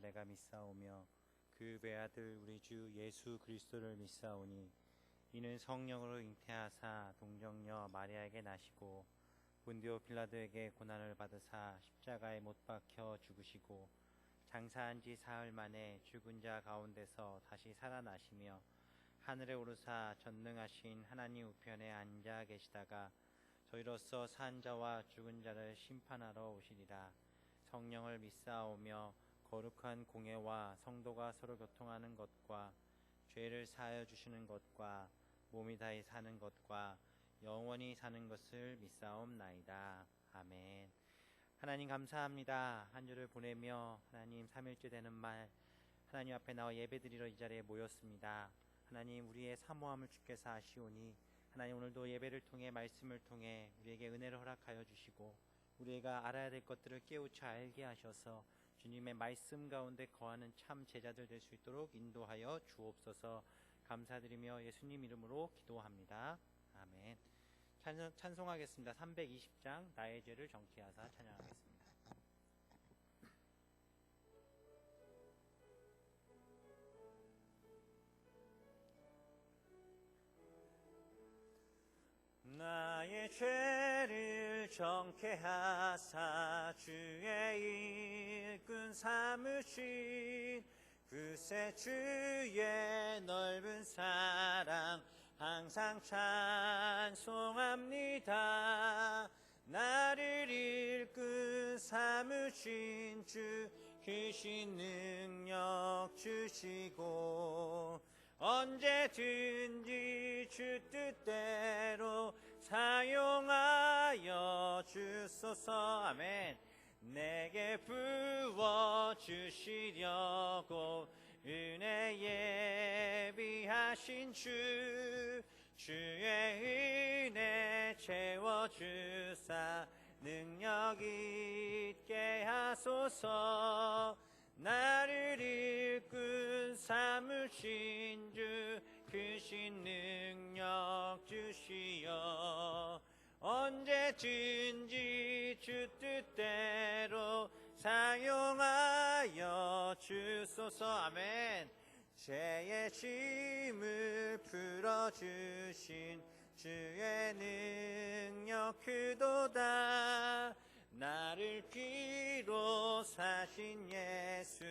내가 믿사오며 그 외아들 우리 주 예수 그리스도를 믿사오니 이는 성령으로 잉태하사 동정녀 마리아에게 나시고 본디오 빌라도에게 고난을 받으사 십자가에 못 박혀 죽으시고 장사한 지 사흘 만에 죽은 자 가운데서 다시 살아나시며 하늘에 오르사 전능하신 하나님 우편에 앉아 계시다가 저희로서 산 자와 죽은 자를 심판하러 오시리라. 성령을 믿사오며 거룩한 공예와 성도가 서로 교통하는 것과 죄를 사하여 주시는 것과 몸이 다히 사는 것과 영원히 사는 것을 믿사옵나이다. 아멘. 하나님 감사합니다. 한 주를 보내며 하나님 삼일째 되는 말 하나님 앞에 나와 예배드리러 이 자리에 모였습니다. 하나님 우리의 사모함을 주께서 아시오니 하나님 오늘도 예배를 통해 말씀을 통해 우리에게 은혜를 허락하여 주시고 우리가 알아야 될 것들을 깨우쳐 알게 하셔서 주님의 말씀 가운데 거하는 참 제자들 될 수 있도록 인도하여 주옵소서. 감사드리며 예수님 이름으로 기도합니다. 아멘. 찬송하겠습니다. 320장 나의 죄를 정케하사 찬양하겠습니다. 나의 죄를 정케하사 주의 일꾼 삼으신 그새 주의 넓은 사랑 항상 찬송합니다. 나를 일꾼 삼으신 주 크신 능력 주시고 언제든지 주 뜻대로 사용하여 주소서. 아멘. 내게 부어주시려고 은혜 예비하신 주의 은혜 채워주사 능력 있게 하소서. 나를 일꾼 삼으신 주 크신 능력 주시어 언제든지 주 뜻대로 사용하여 주소서. 아멘. 죄의 짐을 풀어주신 주의 능력 크도다. 나를 피로 사신 예수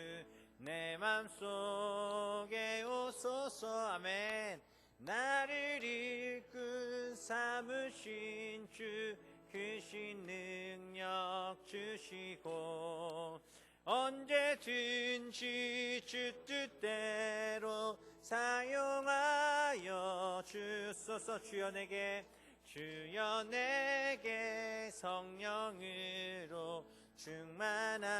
내 맘속에 오소서. 아멘. 나를 일꾼 삼으신 주 크신 능력 주시고 언제든지 주 뜻대로 사용하여 주소서. 주여 내게 성령으로 충만하게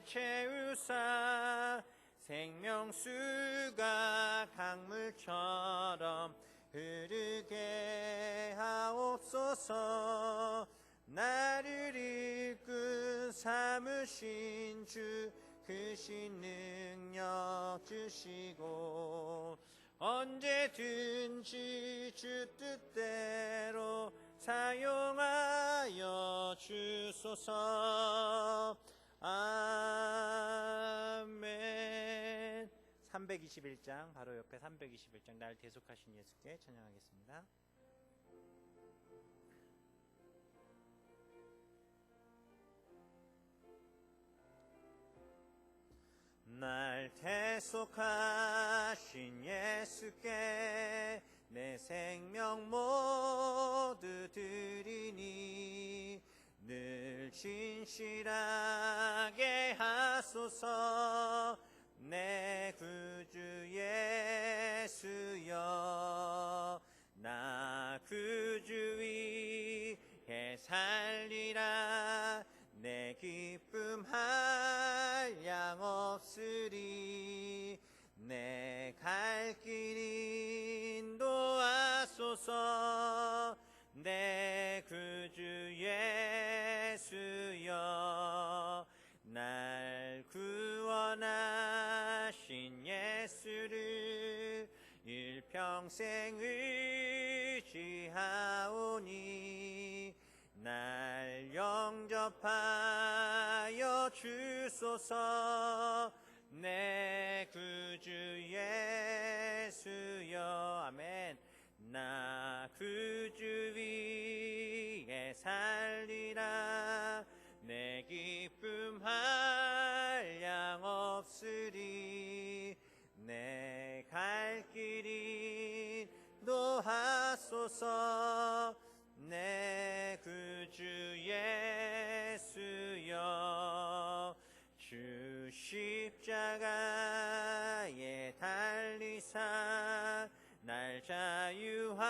채우사 생명수가 강물처럼 흐르게 하옵소서. 나를 일꾼 삼으신 주 크신 능력 주시고 언제든지 주 뜻대로 사용하여 주소서. 아멘. 321장 바로 옆에 321장 날 대속하신 예수께 찬양하겠습니다. 날 대속하신 예수께 내 생명 모두 드리니 늘 진실하게 하소서. 내 구주 예수여 나 구주 위에 살리라. 내 기쁨 한량 없으리. 내 갈 길 인도하소서. 내 구주 예수여 날 구원하신 예수를 일평생 의지하오니 날 영접하신 응답하여 주소서. 내 구주 예수여. 아멘. 나 구주 위에 살리라. 내 기쁨 한량 없으리. 내 갈 길이 노하소서. 내 구주 예수여. 주 십자가에 달리사 날 자유하게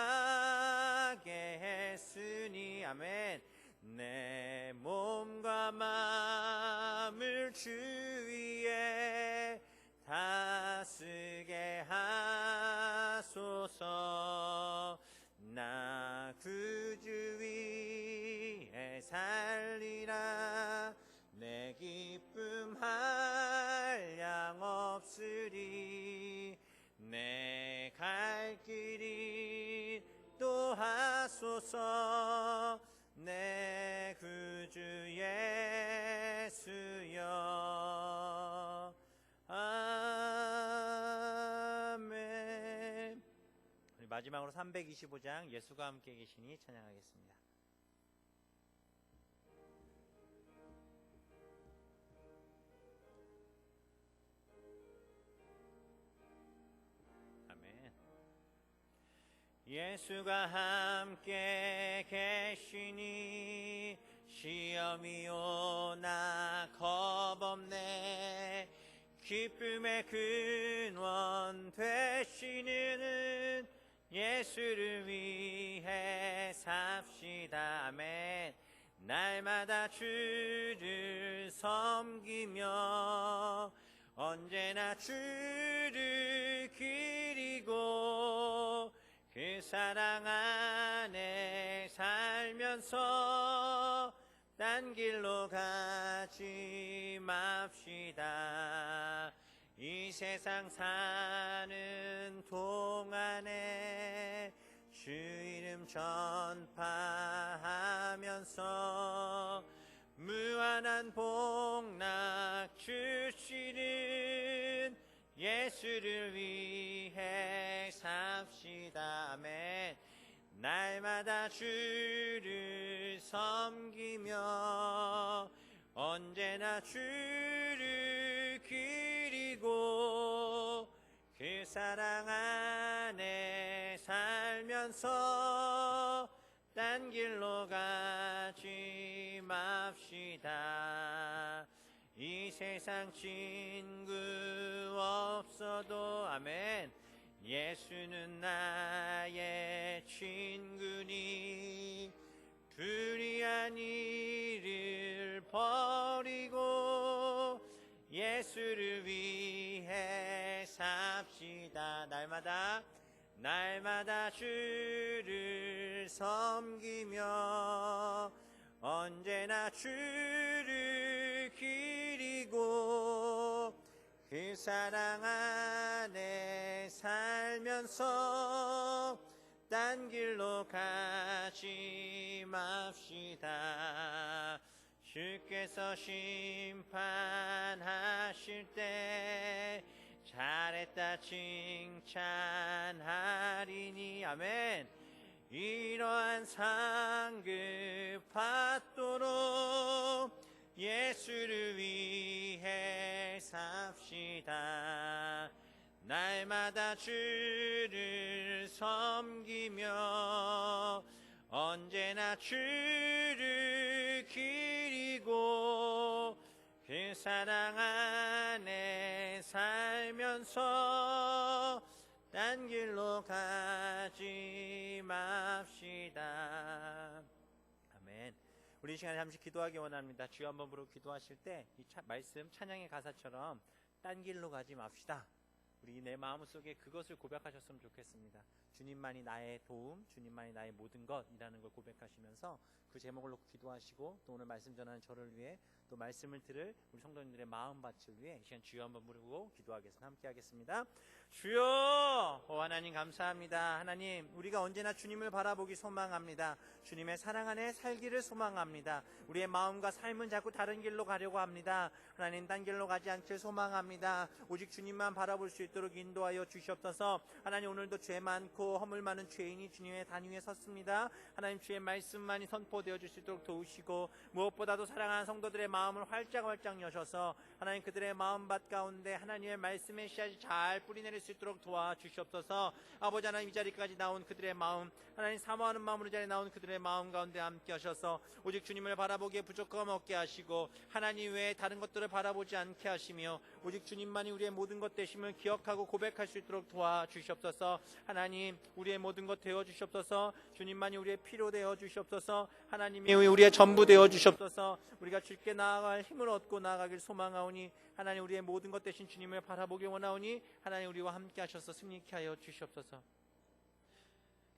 했으니. 아멘. 내 몸과 마음을 주 위에 다스게 하소서. 나 구주 위에 살리라. 내 기쁨 한량 없으리. 내 갈 길이 또하소서. 내 구주 예수여. 아멘. 우리 마지막으로 325장 예수가 함께 계시니 찬양하겠습니다. 예수가 함께 계시니 시험이 오나 겁없네. 기쁨의 근원 되시는 예수를 위해 삽시다. 아멘. 날마다 주를 섬기며 언제나 주를 기리고 그 사랑 안에 살면서 딴 길로 가지 맙시다. 이 세상 사는 동안에 주 이름 전파하면서 무한한 복락 주시는 예수를 위해 삽시다. 아멘. 날마다 주를 섬기며 언제나 주를 기리고 그 사랑 안에 살면서 딴 길로 가지 맙시다. 이 세상 친구 없어도 아멘. 예수는 나의 친구니 불의한 일을 버리고 예수를 위해 삽시다. 날마다 주를 섬기며 언제나 주를 기리고 그 사랑 안에 살면서 딴 길로 가지 맙시다. 주께서 심판하실 때 잘했다 칭찬하리니. 아멘. 이러한 상급 받도록 예수를 위해 삽시다. 날마다 주를 섬기며 언제나 주를 기리고 그 사랑 안에 살면서 딴 길로 가지 맙시다. 아멘. 우리 이 시간에 잠시 기도하기 원합니다. 주여 한번 부르고 기도하실 때 이 말씀 찬양의 가사처럼 딴 길로 가지 맙시다. 우리 내 마음속에 그것을 고백하셨으면 좋겠습니다. 주님만이 나의 도움, 주님만이 나의 모든 것이라는 걸 고백하시면서 그 제목을 놓고 기도하시고 또 오늘 말씀 전하는 저를 위해 또 말씀을 들을 우리 성도님들의 마음밭을 위해 이 시간 주여 한번 부르고 기도하겠습니다. 함께 하겠습니다. 주여, 하나님 감사합니다. 하나님, 우리가 언제나 주님을 바라보기 소망합니다. 주님의 사랑 안에 살기를 소망합니다. 우리의 마음과 삶은 자꾸 다른 길로 가려고 합니다. 하나님, 딴 길로 가지 않길 소망합니다. 오직 주님만 바라볼 수 있도록 인도하여 주시옵소서. 하나님, 오늘도 죄 많고 허물 많은 죄인이 주님의 단 위에 섰습니다. 하나님, 주의 말씀만이 선포되어 줄 수 있도록 도우시고, 무엇보다도 사랑하는 성도들의 마음을 활짝 여셔서 하나님, 그들의 마음밭 가운데 하나님의 말씀의 씨앗이 잘 뿌리내릴 수 있도록 도와주시옵소서. 아버지 하나님, 이 자리까지 나온 그들의 마음, 하나님 사모하는 마음으로 이 자리에 나온 그들의 마음 가운데 함께 하셔서 오직 주님을 바라보기에 부족함 없게 하시고, 하나님 외에 다른 것들을 바라보지 않게 하시며 오직 주님만이 우리의 모든 것 되심을 기억하고 고백할 수 있도록 도와주시옵소서. 하나님, 우리의 모든 것 되어 주시옵소서. 주님만이 우리의 피로 되어 주시옵소서. 하나님이 우리의 전부 되어 주시옵소서. 우리가 주께 나아갈 힘을 얻고 나아가길 소망하오니 하나님, 우리의 모든 것 되신 주님을 바라보기 원하오니 하나님, 우리와 함께 하셔서 승리케 하여 주시옵소서.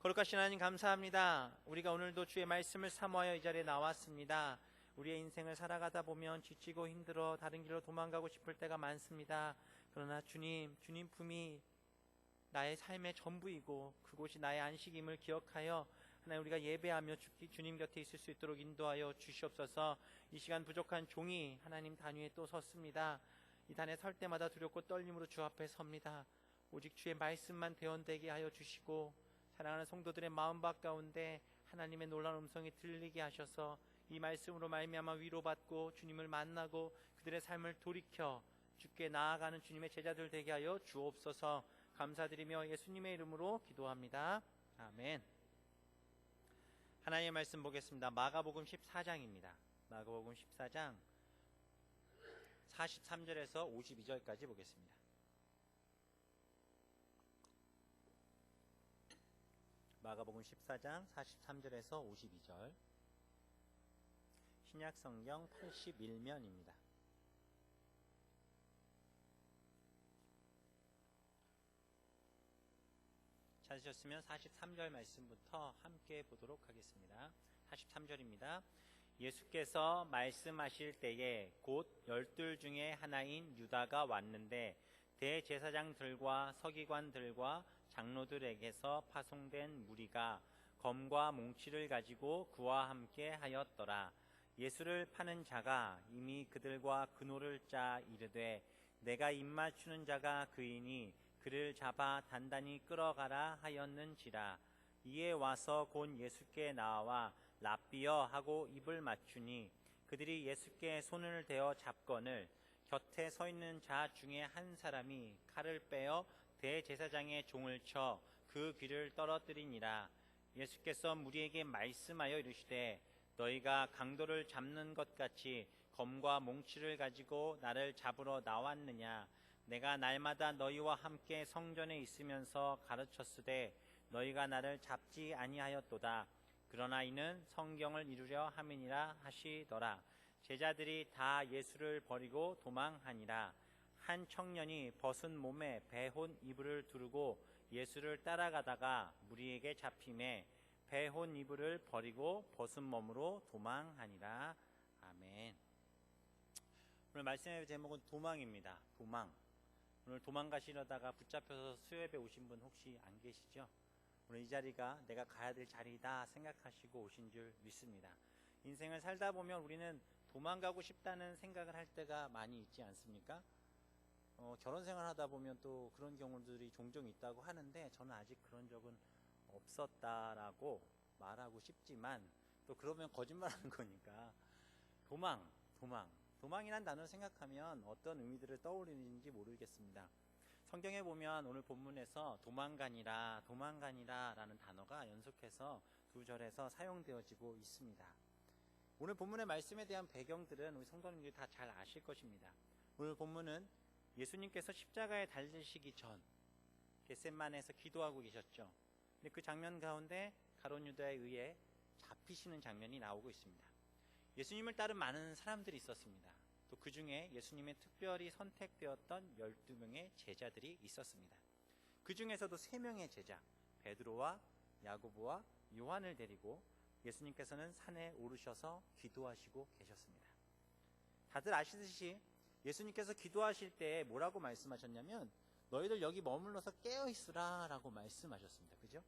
거룩하신 하나님, 감사합니다. 우리가 오늘도 주의 말씀을 사모하여 이 자리에 나왔습니다. 우리의 인생을 살아가다 보면 지치고 힘들어 다른 길로 도망가고 싶을 때가 많습니다. 그러나 주님 품이 나의 삶의 전부이고 그곳이 나의 안식임을 기억하여 하나님, 우리가 예배하며 주님 곁에 있을 수 있도록 인도하여 주시옵소서. 이 시간 부족한 종이 하나님 단 위에 또 섰습니다. 이 단에 설 때마다 두렵고 떨림으로 주 앞에 섭니다. 오직 주의 말씀만 대언되게 하여 주시고, 사랑하는 성도들의 마음밭 가운데 하나님의 놀라운 음성이 들리게 하셔서 이 말씀으로 말미암아 위로받고 주님을 만나고 그들의 삶을 돌이켜 주께 나아가는 주님의 제자들 되게 하여 주옵소서. 감사드리며 예수님의 이름으로 기도합니다. 아멘. 하나님의 말씀 보겠습니다. 마가복음 14장입니다. 마가복음 14장 43절에서 52절까지 보겠습니다. 마가복음 14장 43절에서 52절, 신약성경 81면입니다. 찾으셨으면 43절 말씀부터 함께 보도록 하겠습니다. 43절입니다. 예수께서 말씀하실 때에 곧 12 중에 하나인 유다가 왔는데 대제사장들과 서기관들과 장로들에게서 파송된 무리가 검과 몽치를 가지고 그와 함께 하였더라. 예수를 파는 자가 이미 그들과 근호를 짜 이르되 내가 입맞추는 자가 그이니 그를 잡아 단단히 끌어가라 하였는지라. 이에 와서 곧 예수께 나와 랍비여 하고 입을 맞추니 그들이 예수께 손을 대어 잡거늘 곁에 서 있는 자 중에 한 사람이 칼을 빼어 대제사장의 종을 쳐 그 귀를 떨어뜨리니라. 예수께서 무리에게 말씀하여 이르시되 너희가 강도를 잡는 것 같이 검과 몽치를 가지고 나를 잡으러 나왔느냐. 내가 날마다 너희와 함께 성전에 있으면서 가르쳤으되 너희가 나를 잡지 아니하였도다. 그러나 이는 성경을 이루려 함이니라 하시더라. 제자들이 다 예수를 버리고 도망하니라. 한 청년이 벗은 몸에 배혼 이불을 두르고 예수를 따라가다가 무리에게 잡힘에 배혼 이불을 버리고 벗은 몸으로 도망하니라. 아멘. 오늘 말씀의 제목은 도망입니다. 도망. 오늘 도망가시려다가 붙잡혀서 수협에 오신 분 혹시 안 계시죠? 오늘 이 자리가 내가 가야 될 자리다 생각하시고 오신 줄 믿습니다. 인생을 살다 보면 우리는 도망가고 싶다는 생각을 할 때가 많이 있지 않습니까? 결혼 생활하다 보면 또 그런 경우들이 종종 있다고 하는데 저는 아직 그런 적은 없었다라고 말하고 싶지만 또 그러면 거짓말하는 거니까 도망이란 단어를 생각하면 어떤 의미들을 떠올리는지 모르겠습니다. 성경에 보면 오늘 본문에서 도망가니라 라는 단어가 연속해서 2절에서 사용되어지고 있습니다. 오늘 본문의 말씀에 대한 배경들은 우리 성도님들이 다 잘 아실 것입니다. 오늘 본문은 예수님께서 십자가에 달리시기 전 겟세마네에서 기도하고 계셨죠. 근데 그 장면 가운데 가룟 유다에 의해 잡히시는 장면이 나오고 있습니다. 예수님을 따른 많은 사람들이 있었습니다. 또 그 중에 예수님의 특별히 선택되었던 12명의 제자들이 있었습니다. 그 중에서도 3명의 제자 베드로와 야고보와 요한을 데리고 예수님께서는 산에 오르셔서 기도하시고 계셨습니다. 다들 아시듯이 예수님께서 기도하실 때 뭐라고 말씀하셨냐면 너희들 여기 머물러서 깨어있으라 라고 말씀하셨습니다. 그죠?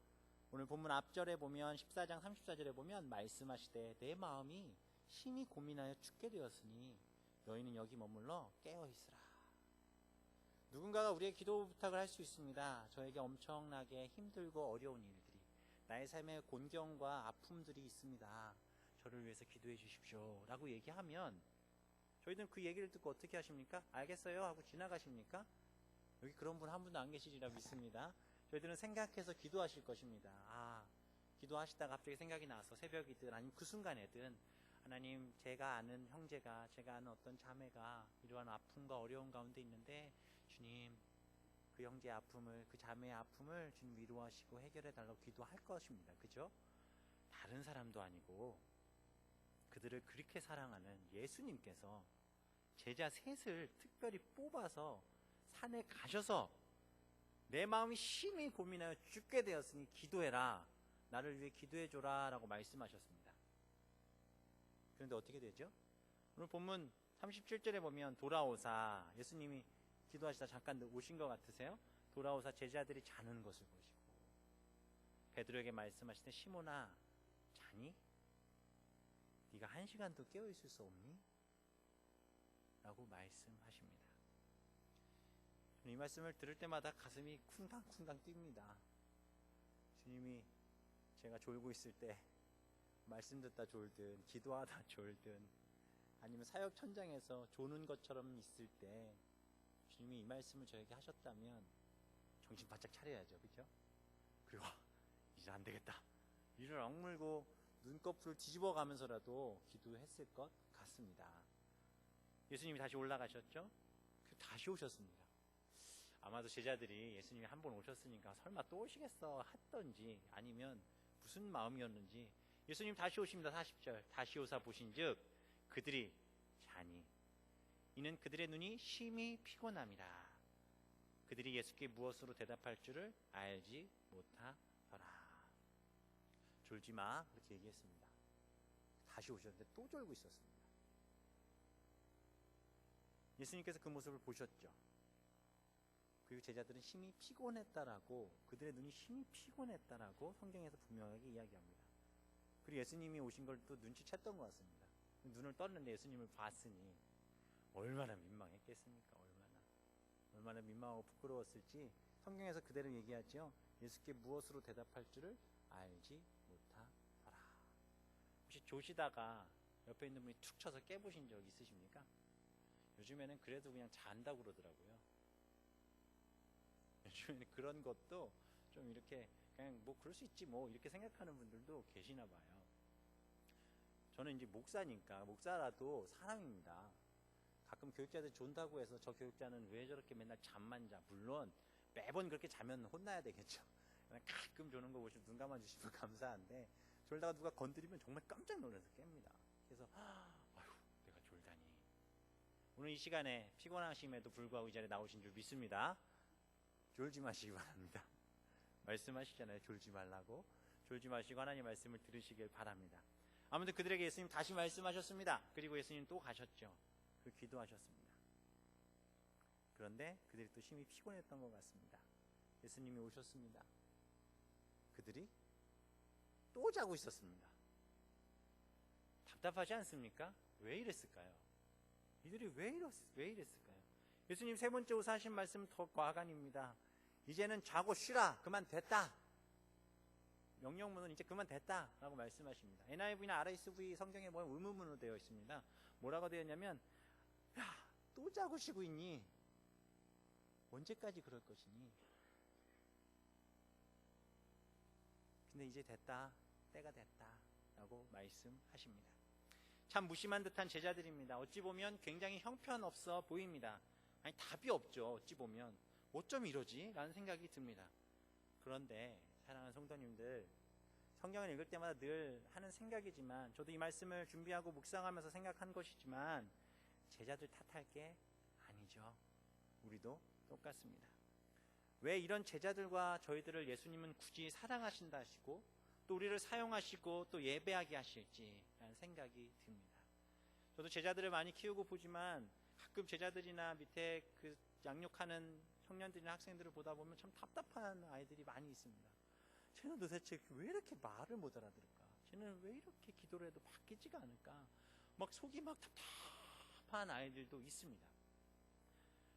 오늘 본문 앞절에 보면 14장 34절에 보면 말씀하시되 내 마음이 심히 고민하여 죽게 되었으니 너희는 여기 머물러 깨어있으라. 누군가가 우리의 기도 부탁을 할 수 있습니다. 저에게 엄청나게 힘들고 어려운 일들이, 나의 삶에 곤경과 아픔들이 있습니다. 저를 위해서 기도해 주십시오 라고 얘기하면 저희들은 그 얘기를 듣고 어떻게 하십니까? 알겠어요 하고 지나가십니까? 여기 그런 분 한 분도 안 계시리라 믿습니다. 저희들은 생각해서 기도하실 것입니다. 기도하시다가 갑자기 생각이 나서 새벽이든 아니면 그 순간에든 하나님, 제가 아는 형제가, 제가 아는 어떤 자매가 이러한 아픔과 어려운 가운데 있는데 주님, 그 형제의 아픔을, 그 자매의 아픔을 주님 위로하시고 해결해 달라고 기도할 것입니다. 그죠? 다른 사람도 아니고 그들을 그렇게 사랑하는 예수님께서 제자 셋을 특별히 뽑아서 산에 가셔서 내 마음이 심히 고민하여 죽게 되었으니 기도해라, 나를 위해 기도해줘라 라고 말씀하셨습니다. 그런데 어떻게 되죠? 오늘 본문 37절에 보면 돌아오사, 예수님이 기도하시다 잠깐 오신 것 같으세요? 돌아오사 제자들이 자는 것을 보시고 베드로에게 말씀하시되 시몬아, 자니? 네가 1시간도 깨어있을 수 없니? 라고 말씀하십니다. 이 말씀을 들을 때마다 가슴이 쿵당쿵당 뜁니다. 주님이 제가 졸고 있을 때 말씀 듣다 졸든 기도하다 졸든 아니면 사역 현장에서 조는 것처럼 있을 때 주님이 이 말씀을 저에게 하셨다면 정신 바짝 차려야죠. 그죠? 그리고 이제 안 되겠다, 이를 억물고 눈꺼풀을 뒤집어 가면서라도 기도했을 것 같습니다. 예수님이 다시 올라가셨죠? 다시 오셨습니다. 아마도 제자들이 예수님이 한 번 오셨으니까 설마 또 오시겠어 했던지 아니면 무슨 마음이었는지 예수님 다시 오십니다. 40절 다시 오사 보신즉 그들이 자니 이는 그들의 눈이 심히 피곤함이라. 그들이 예수께 무엇으로 대답할 줄을 알지 못하더라. 졸지 마 그렇게 얘기했습니다. 다시 오셨는데 또 졸고 있었습니다. 예수님께서 그 모습을 보셨죠. 그리고 제자들은 심히 피곤했다라고, 그들의 눈이 심히 피곤했다라고 성경에서 분명하게 이야기합니다. 그리고 예수님이 오신 걸 또 눈치챘던 것 같습니다. 눈을 떴는데 예수님을 봤으니 얼마나 민망했겠습니까? 얼마나 민망하고 부끄러웠을지 성경에서 그대로 얘기하죠. 예수께 무엇으로 대답할 줄을 알지 못하더라. 혹시 조시다가 옆에 있는 분이 툭 쳐서 깨보신 적 있으십니까? 요즘에는 그래도 그냥 잔다고 그러더라고요. 요즘에는 그런 것도 좀 이렇게 그냥 뭐 그럴 수 있지 뭐 이렇게 생각하는 분들도 계시나 봐요. 저는 이제 목사니까, 목사라도 사람입니다. 가끔 교육자들 존다고 해서 저 교육자는 왜 저렇게 맨날 잠만 자. 물론 매번 그렇게 자면 혼나야 되겠죠. 가끔 조는 거 보시면 눈 감아주시면 감사한데 졸다가 누가 건드리면 정말 깜짝 놀라서 깹니다. 그래서 아휴 내가 졸다니. 오늘 이 시간에 피곤하심에도 불구하고 이 자리에 나오신 줄 믿습니다. 졸지 마시기 바랍니다. 말씀하시잖아요. 졸지 말라고. 졸지 마시고 하나님의 말씀을 들으시길 바랍니다. 아무튼 그들에게 예수님 다시 말씀하셨습니다. 그리고 예수님 또 가셨죠. 그 기도하셨습니다. 그런데 그들이 또 심히 피곤했던 것 같습니다. 예수님이 오셨습니다. 그들이 또 자고 있었습니다. 답답하지 않습니까? 왜 이랬을까요? 이들이 왜 이랬을까요? 예수님 세 번째 오사 하신 말씀 더 과간입니다. 이제는 자고 쉬라. 그만 됐다. 명령문은 이제 그만 됐다 라고 말씀하십니다. NIV나 RSV 성경에 보면 의문문으로 되어 있습니다. 뭐라고 되어 있냐면 야, 또 자고 쉬고 있니? 언제까지 그럴 것이니? 근데 이제 됐다. 때가 됐다 라고 말씀하십니다. 참 무심한 듯한 제자들입니다. 어찌 보면 굉장히 형편없어 보입니다. 아니 답이 없죠. 어찌 보면 어쩜 이러지? 라는 생각이 듭니다. 그런데 사랑하는 성도님들, 성경을 읽을 때마다 늘 하는 생각이지만 저도 이 말씀을 준비하고 묵상하면서 생각한 것이지만 제자들 탓할 게 아니죠. 우리도 똑같습니다. 왜 이런 제자들과 저희들을 예수님은 굳이 사랑하신다 하시고 또 우리를 사용하시고 또 예배하게 하실지 라는 생각이 듭니다. 저도 제자들을 많이 키우고 보지만 가끔 제자들이나 밑에 그 양육하는 청년들이나 학생들을 보다 보면 참 답답한 아이들이 많이 있습니다. 쟤는 도대체 왜 이렇게 말을 못 알아들을까? 쟤는 왜 이렇게 기도를 해도 바뀌지가 않을까? 막 속이 막 답답한 아이들도 있습니다.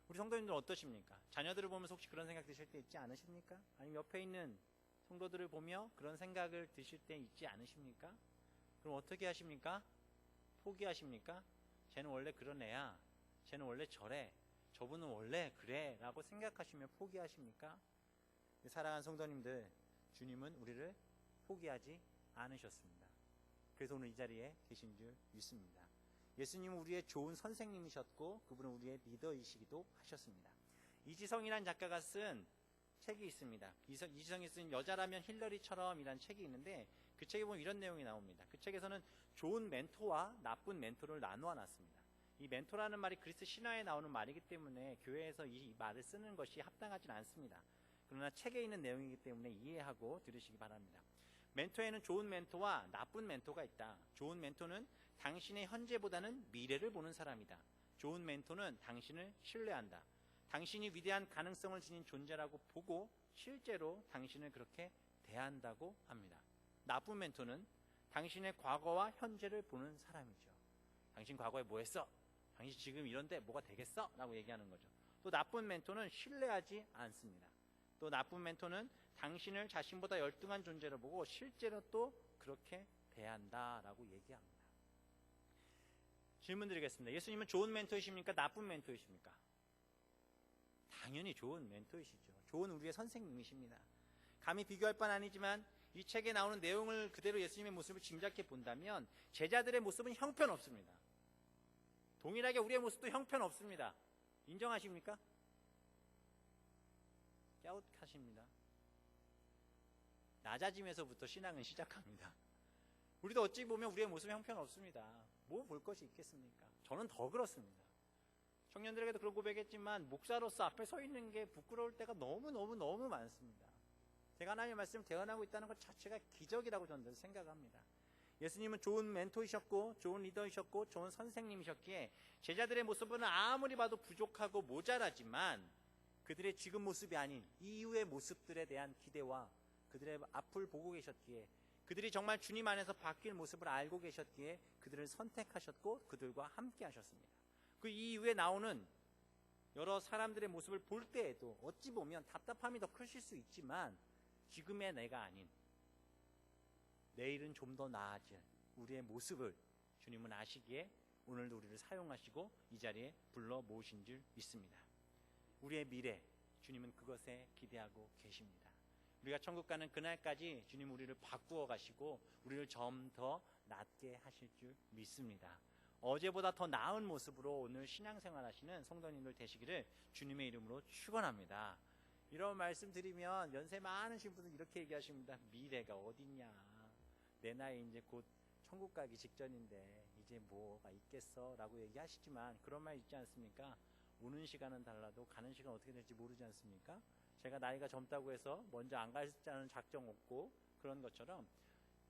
우리 성도님들 어떠십니까? 자녀들을 보면서 혹시 그런 생각 드실 때 있지 않으십니까? 아니면 옆에 있는 성도들을 보며 그런 생각을 드실 때 있지 않으십니까? 그럼 어떻게 하십니까? 포기하십니까? 쟤는 원래 그런 애야. 쟤는 원래 저래. 저분은 원래 그래 라고 생각하시며 포기하십니까? 사랑하는 성도님들, 주님은 우리를 포기하지 않으셨습니다. 그래서 오늘 이 자리에 계신 줄 믿습니다. 예수님은 우리의 좋은 선생님이셨고 그분은 우리의 리더이시기도 하셨습니다. 이지성이라는 작가가 쓴 책이 있습니다. 이지성이 쓴 여자라면 힐러리처럼 이라는 책이 있는데 그 책에 보면 이런 내용이 나옵니다. 그 책에서는 좋은 멘토와 나쁜 멘토를 나누어 놨습니다. 이 멘토라는 말이 그리스 신화에 나오는 말이기 때문에 교회에서 이 말을 쓰는 것이 합당하진 않습니다. 그러나 책에 있는 내용이기 때문에 이해하고 들으시기 바랍니다. 멘토에는 좋은 멘토와 나쁜 멘토가 있다. 좋은 멘토는 당신의 현재보다는 미래를 보는 사람이다. 좋은 멘토는 당신을 신뢰한다. 당신이 위대한 가능성을 지닌 존재라고 보고 실제로 당신을 그렇게 대한다고 합니다. 나쁜 멘토는 당신의 과거와 현재를 보는 사람이죠. 당신 과거에 뭐 했어? 당신 지금 이런데 뭐가 되겠어? 라고 얘기하는 거죠. 또 나쁜 멘토는 신뢰하지 않습니다. 또 나쁜 멘토는 당신을 자신보다 열등한 존재로 보고 실제로 또 그렇게 대한다라고 얘기합니다. 질문 드리겠습니다. 예수님은 좋은 멘토이십니까? 나쁜 멘토이십니까? 당연히 좋은 멘토이시죠. 좋은 우리의 선생님이십니다. 감히 비교할 바는 아니지만 이 책에 나오는 내용을 그대로 예수님의 모습을 짐작해 본다면 제자들의 모습은 형편없습니다. 동일하게 우리의 모습도 형편없습니다. 인정하십니까? 깨웃하십니다. 낮아짐에서부터 신앙은 시작합니다. 우리도 어찌 보면 우리의 모습은 형편없습니다. 뭐 볼 것이 있겠습니까? 저는 더 그렇습니다. 청년들에게도 그런 고백했지만 목사로서 앞에 서 있는 게 부끄러울 때가 너무 많습니다. 제가 하나님의 말씀을 대언하고 있다는 것 자체가 기적이라고 저는 생각합니다. 예수님은 좋은 멘토이셨고 좋은 리더이셨고 좋은 선생님이셨기에 제자들의 모습은 아무리 봐도 부족하고 모자라지만 그들의 지금 모습이 아닌 이후의 모습들에 대한 기대와 그들의 앞을 보고 계셨기에 그들이 정말 주님 안에서 바뀔 모습을 알고 계셨기에 그들을 선택하셨고 그들과 함께 하셨습니다. 그 이후에 나오는 여러 사람들의 모습을 볼 때에도 어찌 보면 답답함이 더 크실 수 있지만 지금의 내가 아닌 내일은 좀 더 나아질 우리의 모습을 주님은 아시기에 오늘도 우리를 사용하시고 이 자리에 불러 모으신 줄 믿습니다. 우리의 미래 주님은 그것에 기대하고 계십니다. 우리가 천국 가는 그날까지 주님 우리를 바꾸어 가시고 우리를 좀 더 낫게 하실 줄 믿습니다. 어제보다 더 나은 모습으로 오늘 신앙생활 하시는 성도님들 되시기를 주님의 이름으로 축원합니다. 이런 말씀 드리면 연세 많으신 분은 이렇게 얘기하십니다. 미래가 어딨냐. 내 나이 이제 곧 천국 가기 직전인데 이제 뭐가 있겠어 라고 얘기하시지만 그런 말 있지 않습니까? 오는 시간은 달라도 가는 시간 어떻게 될지 모르지 않습니까? 제가 나이가 젊다고 해서 먼저 안 가자는 작정 없고 그런 것처럼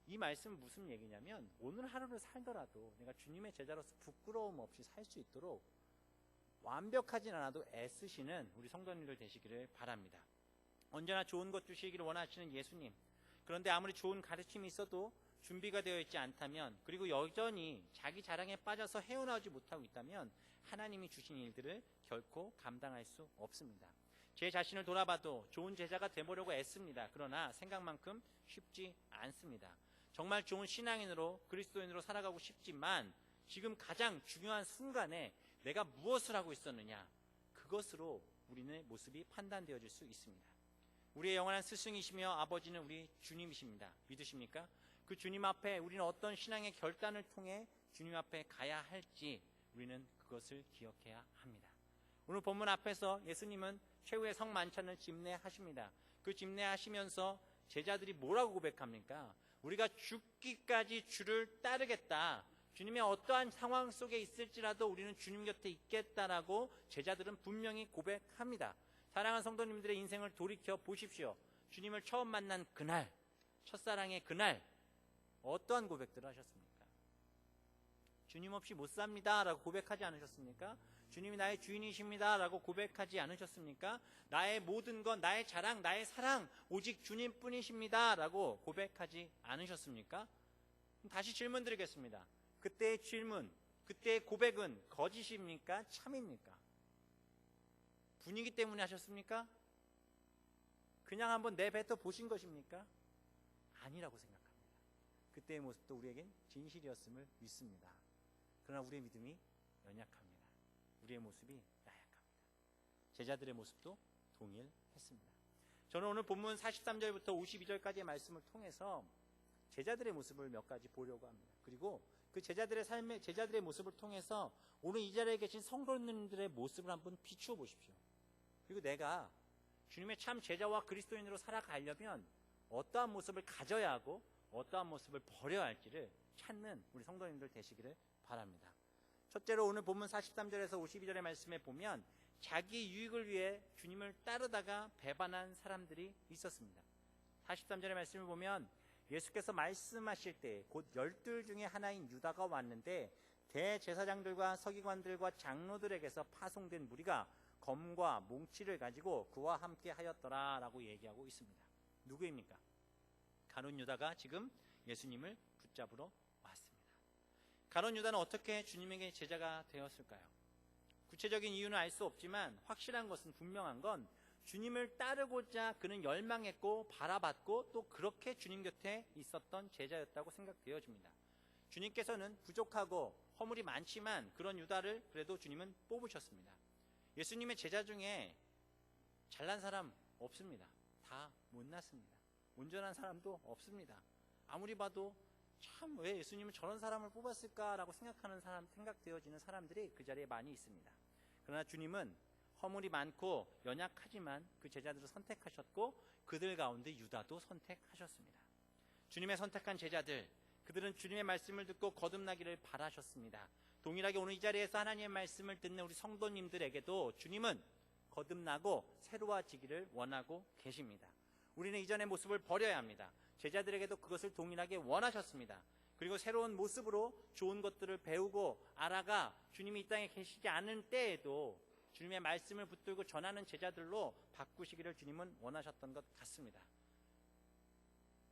이 말씀은 무슨 얘기냐면 오늘 하루를 살더라도 내가 주님의 제자로서 부끄러움 없이 살 수 있도록 완벽하진 않아도 애쓰시는 우리 성도님들 되시기를 바랍니다. 언제나 좋은 것 주시기를 원하시는 예수님, 그런데 아무리 좋은 가르침이 있어도 준비가 되어 있지 않다면 그리고 여전히 자기 자랑에 빠져서 헤어나오지 못하고 있다면 하나님이 주신 일들을 결코 감당할 수 없습니다. 제 자신을 돌아봐도 좋은 제자가 되보려고 애씁니다. 그러나 생각만큼 쉽지 않습니다. 정말 좋은 신앙인으로 그리스도인으로 살아가고 싶지만 지금 가장 중요한 순간에 내가 무엇을 하고 있었느냐, 그것으로 우리의 모습이 판단되어질 수 있습니다. 우리의 영원한 스승이시며 아버지는 우리 주님이십니다. 믿으십니까? 그 주님 앞에 우리는 어떤 신앙의 결단을 통해 주님 앞에 가야 할지 우리는 그것을 기억해야 합니다. 오늘 본문 앞에서 예수님은 최후의 성만찬을 집례하십니다. 그 집례하시면서 제자들이 뭐라고 고백합니까? 우리가 죽기까지 주를 따르겠다. 주님의 어떠한 상황 속에 있을지라도 우리는 주님 곁에 있겠다라고 제자들은 분명히 고백합니다. 사랑하는 성도님들의 인생을 돌이켜 보십시오. 주님을 처음 만난 그날, 첫사랑의 그날 어떠한 고백들을 하셨습니까? 주님 없이 못 삽니다 라고 고백하지 않으셨습니까? 주님이 나의 주인이십니다 라고 고백하지 않으셨습니까? 나의 모든 것, 나의 자랑, 나의 사랑 오직 주님뿐이십니다 라고 고백하지 않으셨습니까? 다시 질문 드리겠습니다. 그때의 질문, 그때의 고백은 거짓입니까? 참입니까? 분위기 때문에 하셨습니까? 그냥 한번 내뱉어 보신 것입니까? 아니라고 생각합니다. 그때의 모습도 우리에겐 진실이었음을 믿습니다. 그러나 우리의 믿음이 연약합니다. 우리의 모습이 나약합니다. 제자들의 모습도 동일했습니다. 저는 오늘 본문 43절부터 52절까지의 말씀을 통해서 제자들의 모습을 몇 가지 보려고 합니다. 그리고 그 제자들의 모습을 통해서 오늘 이 자리에 계신 성도님들의 모습을 한번 비추어 보십시오. 그리고 내가 주님의 참 제자와 그리스도인으로 살아가려면 어떠한 모습을 가져야 하고 어떠한 모습을 버려야 할지를 찾는 우리 성도님들 되시기를 바랍니다. 첫째로 오늘 본문 43절에서 52절의 말씀에 보면 자기 유익을 위해 주님을 따르다가 배반한 사람들이 있었습니다. 43절의 말씀을 보면 예수께서 말씀하실 때 곧 12 중에 하나인 유다가 왔는데 대제사장들과 서기관들과 장로들에게서 파송된 무리가 검과 몽치를 가지고 그와 함께 하였더라 라고 얘기하고 있습니다. 누구입니까? 가룟 유다가 지금 예수님을 붙잡으러 왔습니다. 가룟 유다는 어떻게 주님에게 제자가 되었을까요? 구체적인 이유는 알 수 없지만 확실한 것은 분명한 건 주님을 따르고자 그는 열망했고 바라봤고 또 그렇게 주님 곁에 있었던 제자였다고 생각되어집니다. 주님께서는 부족하고 허물이 많지만 그런 유다를 그래도 주님은 뽑으셨습니다. 예수님의 제자 중에 잘난 사람 없습니다. 다 못났습니다. 온전한 사람도 없습니다. 아무리 봐도 참 왜 예수님은 저런 사람을 뽑았을까라고 생각되어지는 사람들이 그 자리에 많이 있습니다. 그러나 주님은 허물이 많고 연약하지만 그 제자들을 선택하셨고 그들 가운데 유다도 선택하셨습니다. 주님의 선택한 제자들, 그들은 주님의 말씀을 듣고 거듭나기를 바라셨습니다. 동일하게 오늘 이 자리에서 하나님의 말씀을 듣는 우리 성도님들에게도 주님은 거듭나고 새로워지기를 원하고 계십니다. 우리는 이전의 모습을 버려야 합니다. 제자들에게도 그것을 동일하게 원하셨습니다. 그리고 새로운 모습으로 좋은 것들을 배우고 알아가 주님이 이 땅에 계시지 않은 때에도 주님의 말씀을 붙들고 전하는 제자들로 바꾸시기를 주님은 원하셨던 것 같습니다.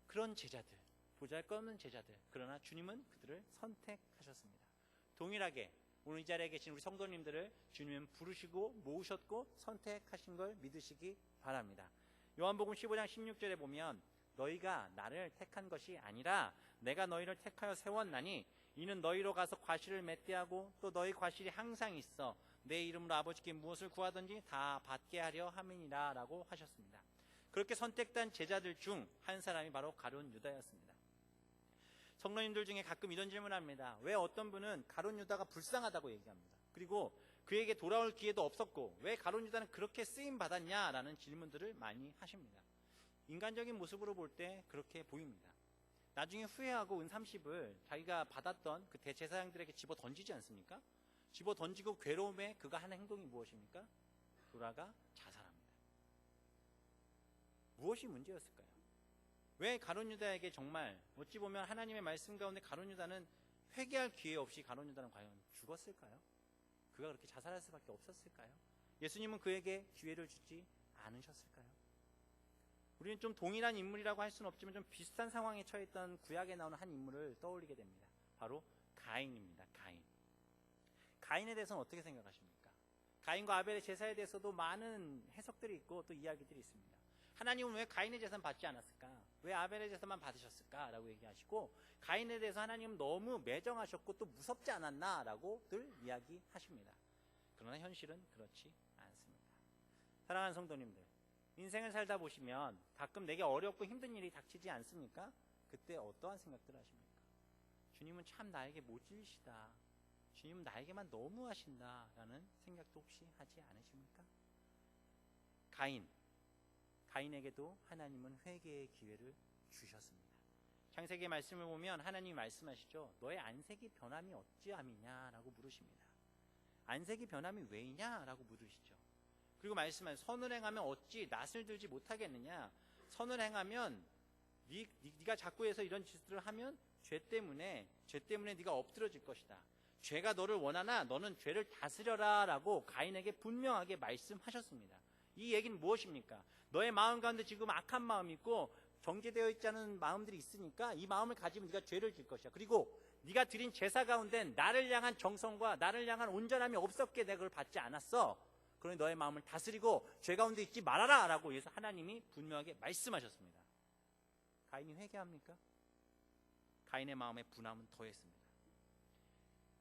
그런 제자들, 보잘것없는 제자들, 그러나 주님은 그들을 선택하셨습니다. 동일하게 오늘 이 자리에 계신 우리 성도님들을 주님은 부르시고 모으셨고 선택하신 걸 믿으시기 바랍니다. 요한복음 15장 16절에 보면 너희가 나를 택한 것이 아니라 내가 너희를 택하여 세웠나니 이는 너희로 가서 과실을 맺게 하고 또 너희 과실이 항상 있어 내 이름으로 아버지께 무엇을 구하든지 다 받게 하려 함이니라 라고 하셨습니다. 그렇게 선택된 제자들 중 한 사람이 바로 가룟 유다였습니다. 성도님들 중에 가끔 이런 질문을 합니다. 왜 어떤 분은 가룟 유다가 불쌍하다고 얘기합니다. 그리고 그에게 돌아올 기회도 없었고 왜 가룟 유다는 그렇게 쓰임 받았냐라는 질문들을 많이 하십니다. 인간적인 모습으로 볼 때 그렇게 보입니다. 나중에 후회하고 은 30을 자기가 받았던 그 대제사장들에게 집어 던지지 않습니까? 집어 던지고 괴로움에 그가 하는 행동이 무엇입니까? 돌아가 자살합니다. 무엇이 문제였을까요? 왜 가룟 유다에게 정말 어찌 보면 하나님의 말씀 가운데 가룟 유다는 회개할 기회 없이 가룟 유다는 과연 죽었을까요? 그가 그렇게 자살할 수밖에 없었을까요? 예수님은 그에게 기회를 주지 않으셨을까요? 우리는 좀 동일한 인물이라고 할 수는 없지만 좀 비슷한 상황에 처했던 구약에 나오는 한 인물을 떠올리게 됩니다. 바로 가인입니다. 가인에 대해서는 어떻게 생각하십니까? 가인과 아벨의 제사에 대해서도 많은 해석들이 있고 또 이야기들이 있습니다. 하나님은 왜 가인의 제사는 받지 않았을까? 왜 아벨의 제사만 받으셨을까? 라고 얘기하시고 가인에 대해서 하나님은 너무 매정하셨고 또 무섭지 않았나? 라고 늘 이야기하십니다. 그러나 현실은 그렇지 않습니다. 사랑하는 성도님들, 인생을 살다 보시면 가끔 내게 어렵고 힘든 일이 닥치지 않습니까? 그때 어떠한 생각들 하십니까? 주님은 참 나에게 모질시다. 주님은 나에게만 너무하신다 라는 생각도 혹시 하지 않으십니까? 가인에게도 하나님은 회개의 기회를 주셨습니다. 창세기 말씀을 보면 하나님이 말씀하시죠. 너의 안색이 변함이 어찌함이냐라고 물으십니다. 안색이 변함이 왜이냐라고 물으시죠. 그리고 말씀하시죠. 선을 행하면 어찌 낯을 들지 못하겠느냐. 선을 행하면 네가 자꾸 해서 이런 짓을 하면 죄 때문에 네가 엎드러질 것이다. 죄가 너를 원하나 너는 죄를 다스려라 라고 가인에게 분명하게 말씀하셨습니다. 이 얘기는 무엇입니까? 너의 마음 가운데 지금 악한 마음이 있고 정죄되어 있지 않은 마음들이 있으니까 이 마음을 가지면 네가 죄를 질 것이야. 그리고 네가 드린 제사 가운데 나를 향한 정성과 나를 향한 온전함이 없었기에 내가 그걸 받지 않았어. 그러니 너의 마음을 다스리고 죄 가운데 있지 말아라 라고 예수 하나님이 분명하게 말씀하셨습니다. 가인이 회개합니까? 가인의 마음에 분함은 더했습니다.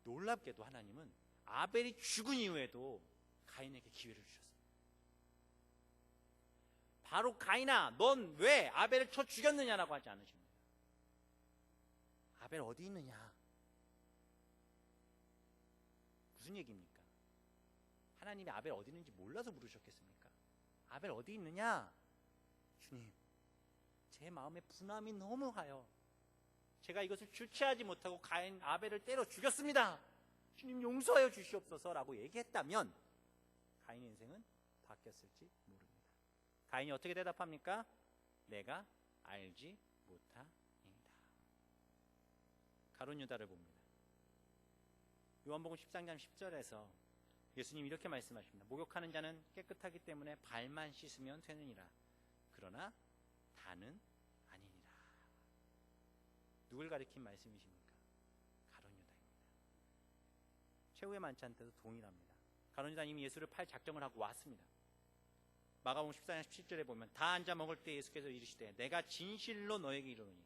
놀랍게도 하나님은 아벨이 죽은 이후에도 가인에게 기회를 주셨습니다. 바로 가인아, 넌 왜 아벨을 쳐 죽였느냐라고 하지 않으십니다. 아벨 어디 있느냐? 무슨 얘기입니까? 하나님이 아벨 어디 있는지 몰라서 물으셨겠습니까? 아벨 어디 있느냐? 주님, 제 마음에 분함이 너무하여 제가 이것을 주체하지 못하고 가인 아벨을 때려 죽였습니다. 주님 용서하여 주시옵소서 라고 얘기했다면 가인의 인생은 바뀌었을지 모릅니다. 가인이 어떻게 대답합니까? 내가 알지 못하니이다. 가룟 유다를 봅니다. 요한복음 13장 10절에서 예수님 이렇게 말씀하십니다. 목욕하는 자는 깨끗하기 때문에 발만 씻으면 되느니라. 그러나 다는 아니니라. 누굴 가리킨 말씀이십니까? 가룟 유다입니다. 최후의 만찬 때도 동일합니다. 가룟 유다는 이미 예수를 팔 작정을 하고 왔습니다. 마가복음 14장 17절에 보면 다 앉아 먹을 때 예수께서 이르시되 내가 진실로 너에게 이르노니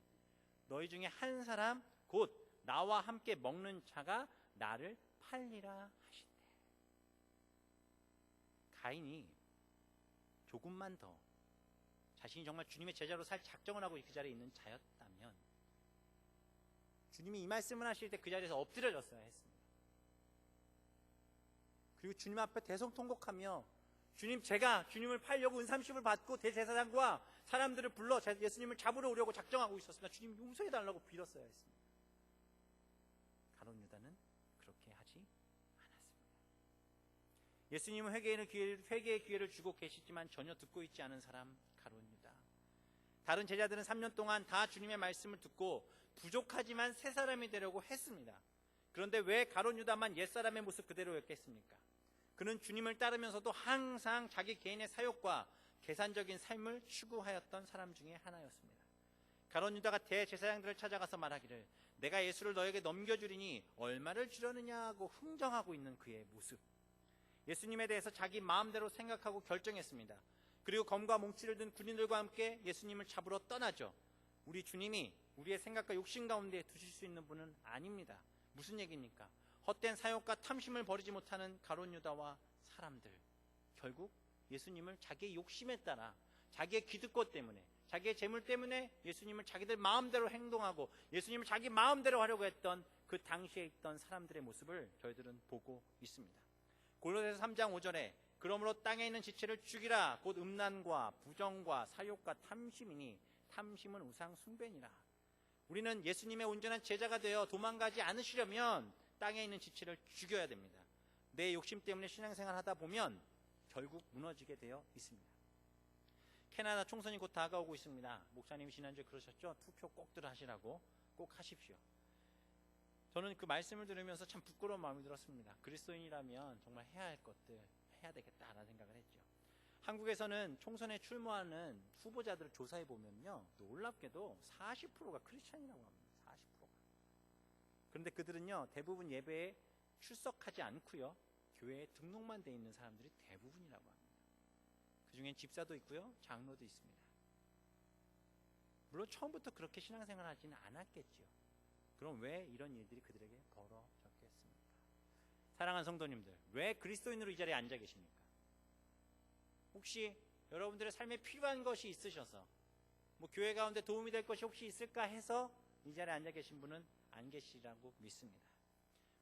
너희 중에 한 사람 곧 나와 함께 먹는 자가 나를 팔리라 하신대. 가인이 조금만 더 자신이 정말 주님의 제자로 살 작정을 하고 그 자리에 있는 자였다면 주님이 이 말씀을 하실 때 그 자리에서 엎드려졌어야 했습니다. 그리고 주님 앞에 대성통곡하며 주님, 제가 주님을 팔려고 은삼십을 받고 대제사장과 사람들을 불러 예수님을 잡으러 오려고 작정하고 있었습니다. 주님 용서해달라고 빌었어야 했습니다. 가룟 유다는 그렇게 하지 않았습니다. 예수님은 회개의 기회를 주고 계시지만 전혀 듣고 있지 않은 사람 가룟 유다. 다른 제자들은 3년 동안 다 주님의 말씀을 듣고 부족하지만 새 사람이 되려고 했습니다. 그런데 왜 가룟 유다만 옛사람의 모습 그대로였겠습니까? 그는 주님을 따르면서도 항상 자기 개인의 사욕과 계산적인 삶을 추구하였던 사람 중에 하나였습니다. 가룟 유다가 대제사장들을 찾아가서 말하기를 내가 예수를 너에게 넘겨주리니 얼마를 주려느냐고 흥정하고 있는 그의 모습. 예수님에 대해서 자기 마음대로 생각하고 결정했습니다. 그리고 검과 몽치를 든 군인들과 함께 예수님을 잡으러 떠나죠. 우리 주님이 우리의 생각과 욕심 가운데 두실 수 있는 분은 아닙니다. 무슨 얘기입니까? 헛된 사욕과 탐심을 버리지 못하는 가룟 유다와 사람들, 결국 예수님을 자기의 욕심에 따라 자기의 기득권 때문에 자기의 재물 때문에 예수님을 자기들 마음대로 행동하고 예수님을 자기 마음대로 하려고 했던 그 당시에 있던 사람들의 모습을 저희들은 보고 있습니다. 골로새서 3장 5절에 그러므로 땅에 있는 지체를 죽이라 곧 음란과 부정과 사욕과 탐심이니 탐심은 우상 숭배니라. 우리는 예수님의 온전한 제자가 되어 도망가지 않으시려면 땅에 있는 지체를 죽여야 됩니다. 내 욕심 때문에 신앙생활 하다 보면 결국 무너지게 되어 있습니다. 캐나다 총선이 곧 다가오고 있습니다. 목사님이 지난주에 그러셨죠? 투표 꼭들 하시라고. 꼭 하십시오. 저는 그 말씀을 들으면서 참 부끄러운 마음이 들었습니다. 그리스도인이라면 정말 해야 할 것들 해야 되겠다라는 생각을 했죠. 한국에서는 총선에 출마하는 후보자들을 조사해 보면요, 놀랍게도 40%가 크리스찬이라고 합니다. 40%가. 그런데 그들은요 대부분 예배에 출석하지 않고요 교회에 등록만 돼 있는 사람들이 대부분이라고 합니다. 그 중엔 집사도 있고요 장로도 있습니다. 물론 처음부터 그렇게 신앙생활 하지는 않았겠죠. 그럼 왜 이런 일들이 그들에게 벌어졌겠습니까? 사랑하는 성도님들, 왜 그리스도인으로 이 자리에 앉아 계십니까? 혹시 여러분들의 삶에 필요한 것이 있으셔서 뭐 교회 가운데 도움이 될 것이 혹시 있을까 해서 이 자리에 앉아 계신 분은 안 계시라고 믿습니다.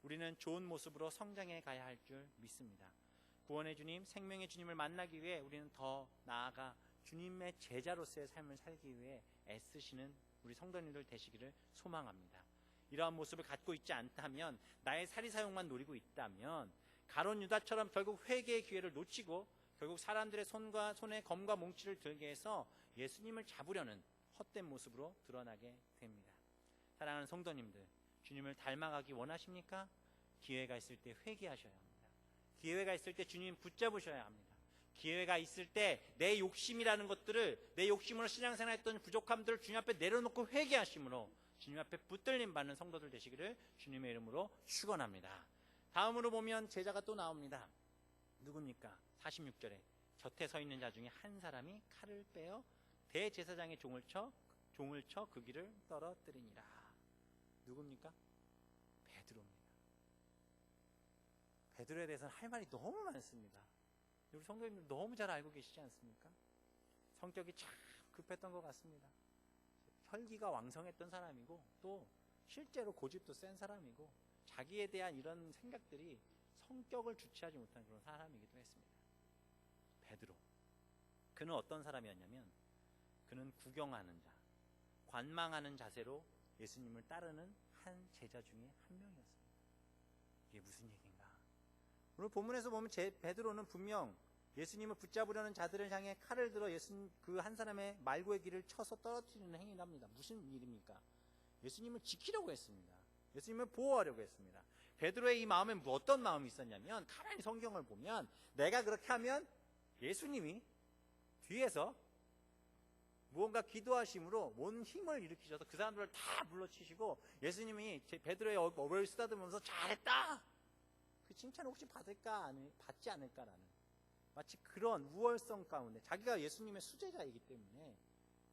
우리는 좋은 모습으로 성장해 가야 할 줄 믿습니다. 구원의 주님, 생명의 주님을 만나기 위해 우리는 더 나아가 주님의 제자로서의 삶을 살기 위해 애쓰시는 우리 성도님들 되시기를 소망합니다. 이러한 모습을 갖고 있지 않다면, 나의 사리사욕만 노리고 있다면 가룟 유다처럼 결국 회개의 기회를 놓치고 결국 사람들의 손에 검과 몽치를 들게 해서 예수님을 잡으려는 헛된 모습으로 드러나게 됩니다. 사랑하는 성도님들, 주님을 닮아가기 원하십니까? 기회가 있을 때 회개하셔야 합니다. 기회가 있을 때 주님 붙잡으셔야 합니다. 기회가 있을 때 내 욕심이라는 것들을, 내 욕심으로 신앙생활했던 부족함들을 주님 앞에 내려놓고 회개하심으로 주님 앞에 붙들림 받는 성도들 되시기를 주님의 이름으로 축원합니다. 다음으로 보면 제자가 또 나옵니다. 누굽니까? 46절에 곁에 서 있는 자 중에 한 사람이 칼을 빼어 대제사장의 종을 쳐 그 길을 떨어뜨리니라. 누굽니까? 베드로입니다. 베드로에 대해서는 할 말이 너무 많습니다. 우리 성도님들 너무 잘 알고 계시지 않습니까? 성격이 참 급했던 것 같습니다. 혈기가 왕성했던 사람이고, 또 실제로 고집도 센 사람이고, 자기에 대한 이런 생각들이 성격을 주체하지 못한 그런 사람이기도 했습니다. 베드로, 그는 어떤 사람이었냐면 그는 구경하는 자, 관망하는 자세로 예수님을 따르는 한 제자 중에 한 명이었습니다. 이게 무슨 얘기인가? 오늘 본문에서 보면 베드로는 분명 예수님을 붙잡으려는 자들을 향해 칼을 들어 그 한 사람의 말고의 길을 쳐서 떨어뜨리는 행위를 합니다. 무슨 일입니까? 예수님을 지키려고 했습니다. 예수님을 보호하려고 했습니다. 베드로의 이 마음에 어떤 마음이 있었냐면, 가만히 성경을 보면 내가 그렇게 하면 예수님이 뒤에서 무언가 기도하심으로 온 힘을 일으키셔서 그 사람들을 다 물러치시고 예수님이 베드로의 어버를 쓰다듬으면서 잘했다! 그 칭찬을 혹시 받지 않을까라는, 마치 그런 우월성 가운데 자기가 예수님의 수제자이기 때문에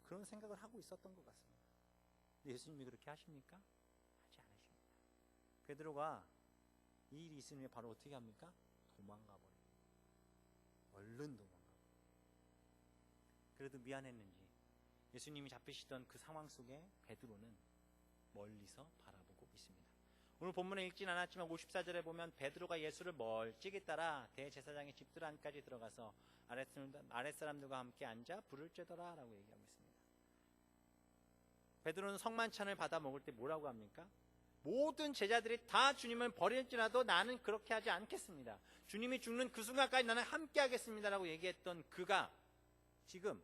그런 생각을 하고 있었던 것 같습니다. 근데 예수님이 그렇게 하십니까? 하지 않으십니다. 베드로가 이 일이 있으면 바로 어떻게 합니까? 도망가 버립니다. 얼른 도망가 버립니다. 그래도 미안했는지 예수님이 잡히시던 그 상황 속에 베드로는 멀리서 바라보고 있습니다. 오늘 본문에 읽진 않았지만 54절에 보면 베드로가 예수를 멀찍이 따라 대제사장의 집들 안까지 들어가서 아랫사람들과 함께 앉아 불을 쬐더라 라고 얘기하고 있습니다. 베드로는 성만찬을 받아 먹을 때 뭐라고 합니까? 모든 제자들이 다 주님을 버릴지라도 나는 그렇게 하지 않겠습니다. 주님이 죽는 그 순간까지 나는 함께 하겠습니다 라고 얘기했던 그가 지금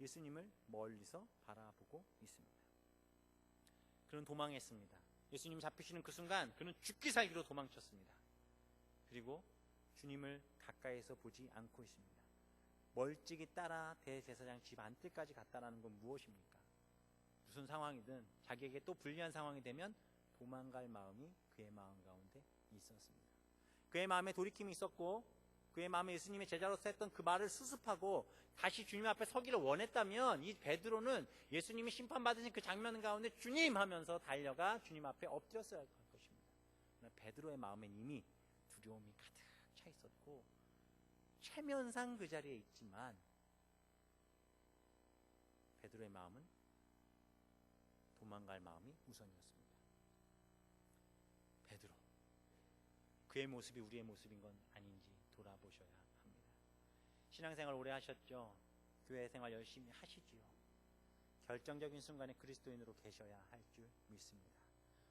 예수님을 멀리서 바라보고 있습니다. 그는 도망했습니다. 예수님 잡히시는 그 순간 그는 죽기 살기로 도망쳤습니다. 그리고 주님을 가까이에서 보지 않고 있습니다. 멀찍이 따라 대제사장 집 안뜰까지 갔다라는 건 무엇입니까? 무슨 상황이든 자기에게 또 불리한 상황이 되면 도망갈 마음이 그의 마음 가운데 있었습니다. 그의 마음에 돌이킴이 있었고, 그의 마음에 예수님의 제자로서 했던 그 말을 수습하고 다시 주님 앞에 서기를 원했다면 이 베드로는 예수님이 심판받으신 그 장면 가운데 주님 하면서 달려가 주님 앞에 엎드렸어야 할 것입니다. 그러나 베드로의 마음엔 이미 두려움이 가득 차 있었고 최면상 그 자리에 있지만 베드로의 마음은 도망갈 마음이 우선이었습니다. 베드로, 그의 모습이 우리의 모습인 건 아닌지 돌아보셔야 합니다. 신앙생활 오래 하셨죠? 교회 생활 열심히 하시지요? 결정적인 순간에 그리스도인으로 계셔야 할 줄 믿습니다.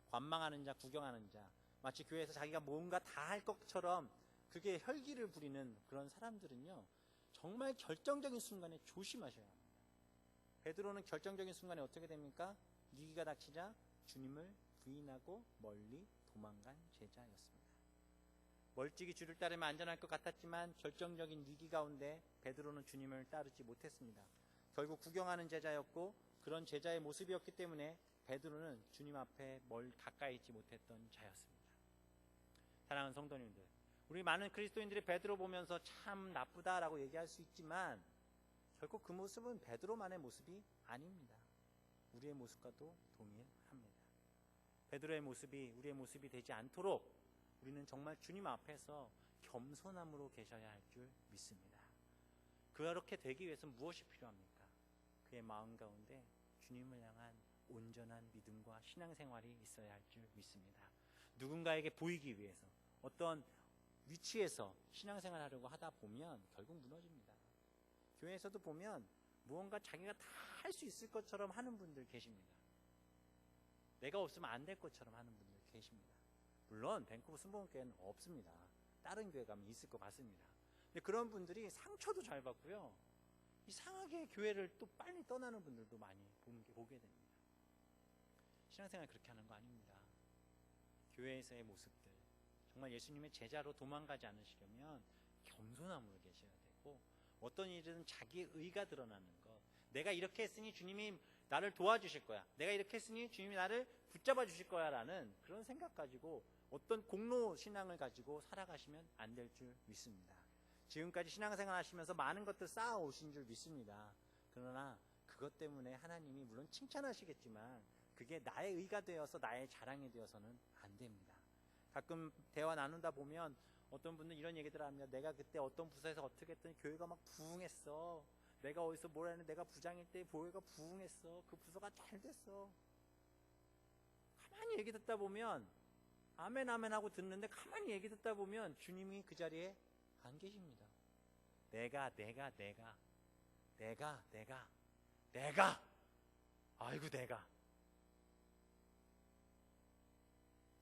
관망하는 자, 구경하는 자, 마치 교회에서 자기가 뭔가 다 할 것처럼 그게 혈기를 부리는 그런 사람들은요, 정말 결정적인 순간에 조심하셔야 합니다. 베드로는 결정적인 순간에 어떻게 됩니까? 위기가 닥치자 주님을 부인하고 멀리 도망간 제자였습니다. 멀찍이 주를 따르면 안전할 것 같았지만 결정적인 위기 가운데 베드로는 주님을 따르지 못했습니다. 결국 구경하는 제자였고 그런 제자의 모습이었기 때문에 베드로는 주님 앞에 가까이 있지 못했던 자였습니다. 사랑하는 성도님들, 우리 많은 그리스도인들이 베드로 보면서 참 나쁘다라고 얘기할 수 있지만 결국 그 모습은 베드로만의 모습이 아닙니다. 우리의 모습과도 동일합니다. 베드로의 모습이 우리의 모습이 되지 않도록 우리는 정말 주님 앞에서 겸손함으로 계셔야 할 줄 믿습니다. 그렇게 되기 위해서는 무엇이 필요합니까? 그의 마음 가운데 주님을 향한 온전한 믿음과 신앙생활이 있어야 할 줄 믿습니다. 누군가에게 보이기 위해서 어떤 위치에서 신앙생활을 하려고 하다 보면 결국 무너집니다. 교회에서도 보면 무언가 자기가 다 할 수 있을 것처럼 하는 분들 계십니다. 내가 없으면 안 될 것처럼 하는 분들 계십니다. 물론 밴쿠버 순복음교회는 없습니다. 다른 교회 가면 있을 것 같습니다. 근데 그런 분들이 상처도 잘 받고요, 이상하게 교회를 또 빨리 떠나는 분들도 많이 보게 됩니다. 신앙생활 그렇게 하는 거 아닙니다. 교회에서의 모습들, 정말 예수님의 제자로 도망가지 않으시려면 겸손함으로 계셔야 되고, 어떤 일이든 자기의 의가 드러나는 것, 내가 이렇게 했으니 주님이 나를 도와주실 거야, 내가 이렇게 했으니 주님이 나를 붙잡아 주실 거야 라는 그런 생각 가지고 어떤 공로 신앙을 가지고 살아가시면 안 될 줄 믿습니다. 지금까지 신앙생활 하시면서 많은 것들 쌓아오신 줄 믿습니다. 그러나 그것 때문에 하나님이 물론 칭찬하시겠지만 그게 나의 의가 되어서 나의 자랑이 되어서는 안 됩니다. 가끔 대화 나누다 보면 어떤 분은 이런 얘기들 합니다. 내가 그때 어떤 부서에서 어떻게 했더니 교회가 막 부흥했어. 내가 어디서 뭐라 했는데 내가 부장일 때 교회가 부흥했어. 그 부서가 잘 됐어. 가만히 얘기 듣다 보면 아멘 아멘 하고 듣는데 가만히 얘기 듣다 보면 주님이 그 자리에 안 계십니다. 내가 아이고 내가.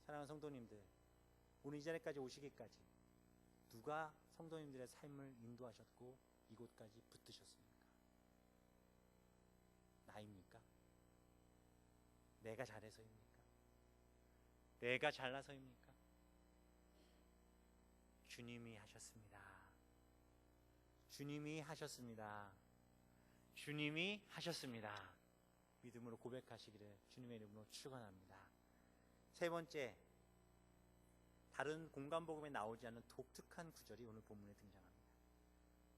사랑하는 성도님들, 오늘 이 자리까지 오시기까지 누가 성도님들의 삶을 인도하셨고 이곳까지 붙드셨습니까? 나입니까? 내가 잘해서입니까? 내가 잘나서입니까? 주님이 하셨습니다. 주님이 하셨습니다. 주님이 하셨습니다. 믿음으로 고백하시기를 주님의 이름으로 축원합니다. 세 번째, 다른 공간복음에 나오지 않는 독특한 구절이 오늘 본문에 등장합니다.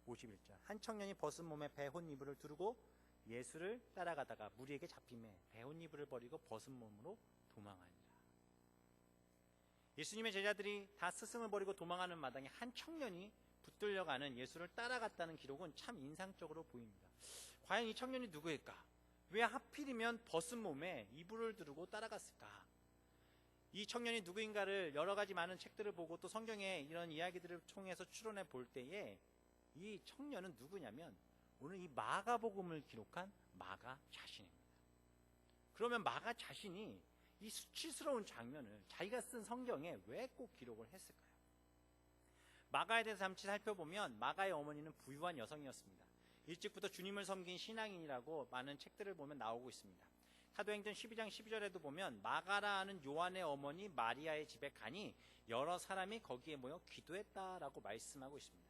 51절, 한 청년이 벗은 몸에 배혼 이불을 두르고 예수를 따라가다가 무리에게 잡힘에 배혼 이불을 버리고 벗은 몸으로 도망하니라. 예수님의 제자들이 다 스승을 버리고 도망하는 마당에 한 청년이 붙들려가는 예수를 따라갔다는 기록은 참 인상적으로 보입니다. 과연 이 청년이 누구일까? 왜 하필이면 벗은 몸에 이불을 두르고 따라갔을까? 이 청년이 누구인가를 여러 가지 많은 책들을 보고 또 성경의 이런 이야기들을 통해서 추론해 볼 때에 이 청년은 누구냐면 오늘 이 마가복음을 기록한 마가 자신입니다. 그러면 마가 자신이 이 수치스러운 장면을 자기가 쓴 성경에 왜 꼭 기록을 했을까요? 마가에 대해서 잠시 살펴보면 마가의 어머니는 부유한 여성이었습니다. 일찍부터 주님을 섬긴 신앙인이라고 많은 책들을 보면 나오고 있습니다. 사도행전 12장 12절에도 보면 마가라는 요한의 어머니 마리아의 집에 가니 여러 사람이 거기에 모여 기도했다라고 말씀하고 있습니다.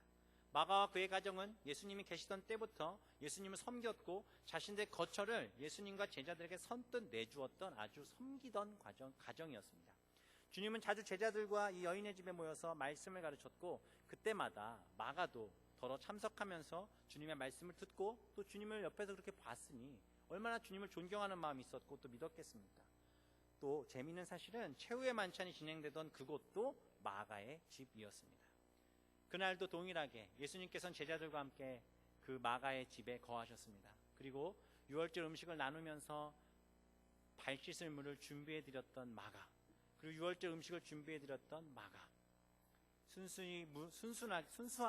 마가와 그의 가정은 예수님이 계시던 때부터 예수님을 섬겼고 자신들의 거처를 예수님과 제자들에게 선뜻 내주었던 아주 섬기던 가정이었습니다. 주님은 자주 제자들과 이 여인의 집에 모여서 말씀을 가르쳤고 그때마다 마가도 더러 참석하면서 주님의 말씀을 듣고 또 주님을 옆에서 그렇게 봤으니 얼마나 주님을 존경하는 마음이 있었고 또 믿었겠습니까? 또 재미있는 사실은 최후의 만찬이 진행되던 그곳도 마가의 집이었습니다. 그날도 동일하게 예수님께서는 제자들과 함께 그 마가의 집에 거하셨습니다. 그리고 유월절 음식을 나누면서 발 씻을 물을 준비해드렸던 마가, 그리고 유월절 음식을 준비해드렸던 마가,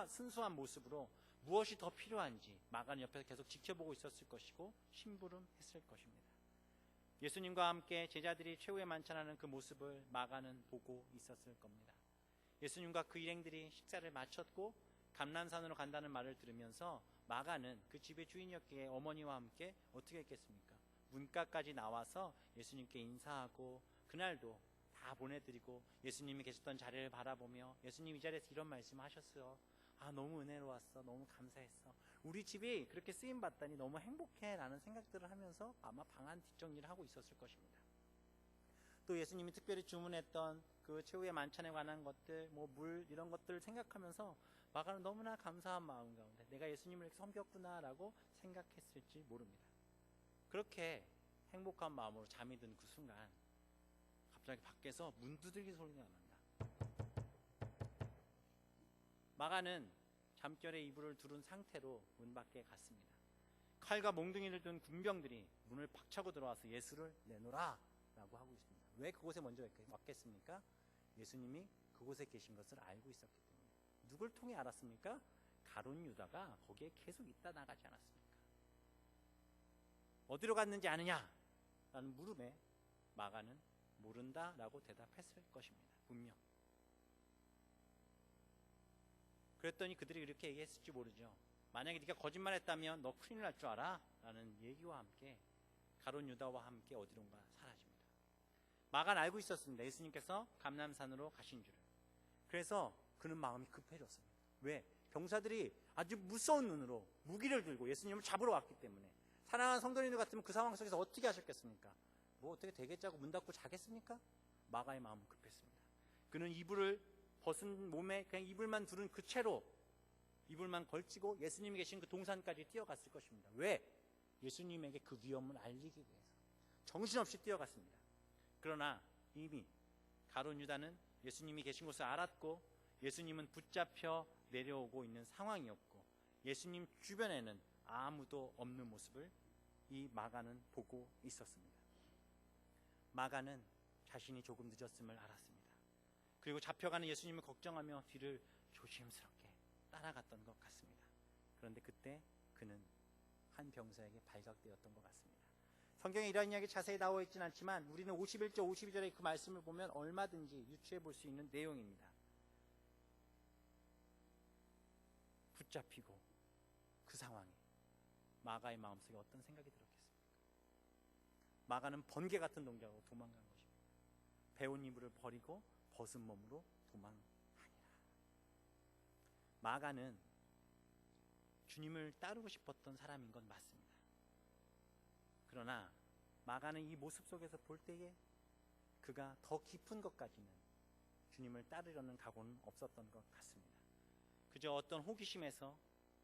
순수한 모습으로 무엇이 더 필요한지 마가는 옆에서 계속 지켜보고 있었을 것이고 심부름했을 것입니다. 예수님과 함께 제자들이 최후의 만찬하는 그 모습을 마가는 보고 있었을 겁니다. 예수님과 그 일행들이 식사를 마쳤고 감람산으로 간다는 말을 들으면서 마가는 그 집의 주인이었기에 어머니와 함께 어떻게 했겠습니까? 문가까지 나와서 예수님께 인사하고 그날도 다 보내드리고 예수님이 계셨던 자리를 바라보며 예수님 이 자리에서 이런 말씀을 하셨어요. 아, 너무 은혜로웠어. 너무 감사했어. 우리 집이 그렇게 쓰임받다니 너무 행복해 라는 생각들을 하면서 아마 방안 뒷정리를 하고 있었을 것입니다. 또 예수님이 특별히 주문했던 그 최후의 만찬에 관한 것들, 뭐 물 이런 것들을 생각하면서 마가는 너무나 감사한 마음 가운데 내가 예수님을 이렇게 섬겼구나 라고 생각했을지 모릅니다. 그렇게 행복한 마음으로 잠이 든 그 순간 갑자기 밖에서 문 두들기 소리가 난다. 마가는 잠결에 이불을 두른 상태로 문 밖에 갔습니다. 칼과 몽둥이를 든 군병들이 문을 팍 차고 들어와서 예수를 내놓으라 라고 하고 있습니다. 왜 그곳에 먼저 왔겠습니까? 예수님이 그곳에 계신 것을 알고 있었기 때문에. 누굴 통해 알았습니까? 가룟 유다가 거기에 계속 있다 나가지 않았습니까? 어디로 갔는지 아느냐? 라는 물음에 마가는 모른다 라고 대답했을 것입니다. 분명. 그랬더니 그들이 이렇게 얘기했을지 모르죠. 만약에 네가 거짓말했다면 너 큰일 날 줄 알아? 라는 얘기와 함께 가룟 유다와 함께 어디론가 사라집니다. 마가는 알고 있었습니다. 예수님께서 감람산으로 가신 줄을. 그래서 그는 마음이 급해졌습니다. 왜? 병사들이 아주 무서운 눈으로 무기를 들고 예수님을 잡으러 왔기 때문에. 사랑하는 성도님들 같으면 그 상황 속에서 어떻게 하셨겠습니까? 뭐 어떻게 되겠자고 문 닫고 자겠습니까? 마가의 마음은 급했습니다. 그는 이불을 벗은 몸에 그냥 이불만 두른 그 채로 이불만 걸치고 예수님이 계신 그 동산까지 뛰어갔을 것입니다. 왜? 예수님에게 그 위험을 알리기 위해서 정신없이 뛰어갔습니다. 그러나 이미 가룟 유다는 예수님이 계신 곳을 알았고 예수님은 붙잡혀 내려오고 있는 상황이었고 예수님 주변에는 아무도 없는 모습을 이 마가는 보고 있었습니다. 마가는 자신이 조금 늦었음을 알았습니다. 그리고 잡혀가는 예수님을 걱정하며 뒤를 조심스럽게 따라갔던 것 같습니다. 그런데 그때 그는 한 병사에게 발각되었던 것 같습니다. 성경에 이런 이야기 자세히 나와 있지는 않지만 우리는 51절, 52절의 그 말씀을 보면 얼마든지 유추해 볼 수 있는 내용입니다. 붙잡히고 그 상황에 마가의 마음속에 어떤 생각이 들었겠습니까? 마가는 번개 같은 동작으로 도망간 것입니다. 배운 이불을 버리고 벗은 몸으로 도망하니라. 마가는 주님을 따르고 싶었던 사람인 건 맞습니다. 그러나 마가는 이 모습 속에서 볼 때에 그가 더 깊은 것까지는 주님을 따르려는 각오는 없었던 것 같습니다. 그저 어떤 호기심에서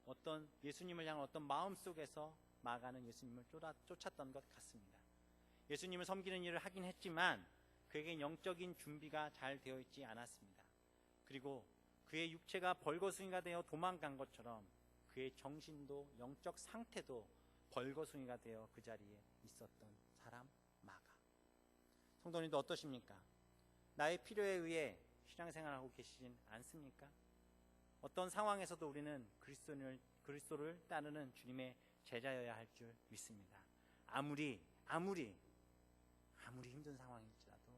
어떤 예수님을 향한 어떤 마음 속에서 마가는 예수님을 쫓았던 것 같습니다. 예수님을 섬기는 일을 하긴 했지만 그에게 영적인 준비가 잘 되어 있지 않았습니다. 그리고 그의 육체가 벌거숭이가 되어 도망간 것처럼 그의 정신도 영적 상태도 벌거숭이가 되어 그 자리에 있었던 사람 마가. 성도님도 어떠십니까? 나의 필요에 의해 신앙생활하고 계시진 않습니까? 어떤 상황에서도 우리는 그리스도를 따르는 주님의 제자여야 할 줄 믿습니다. 아무리 힘든 상황일지라도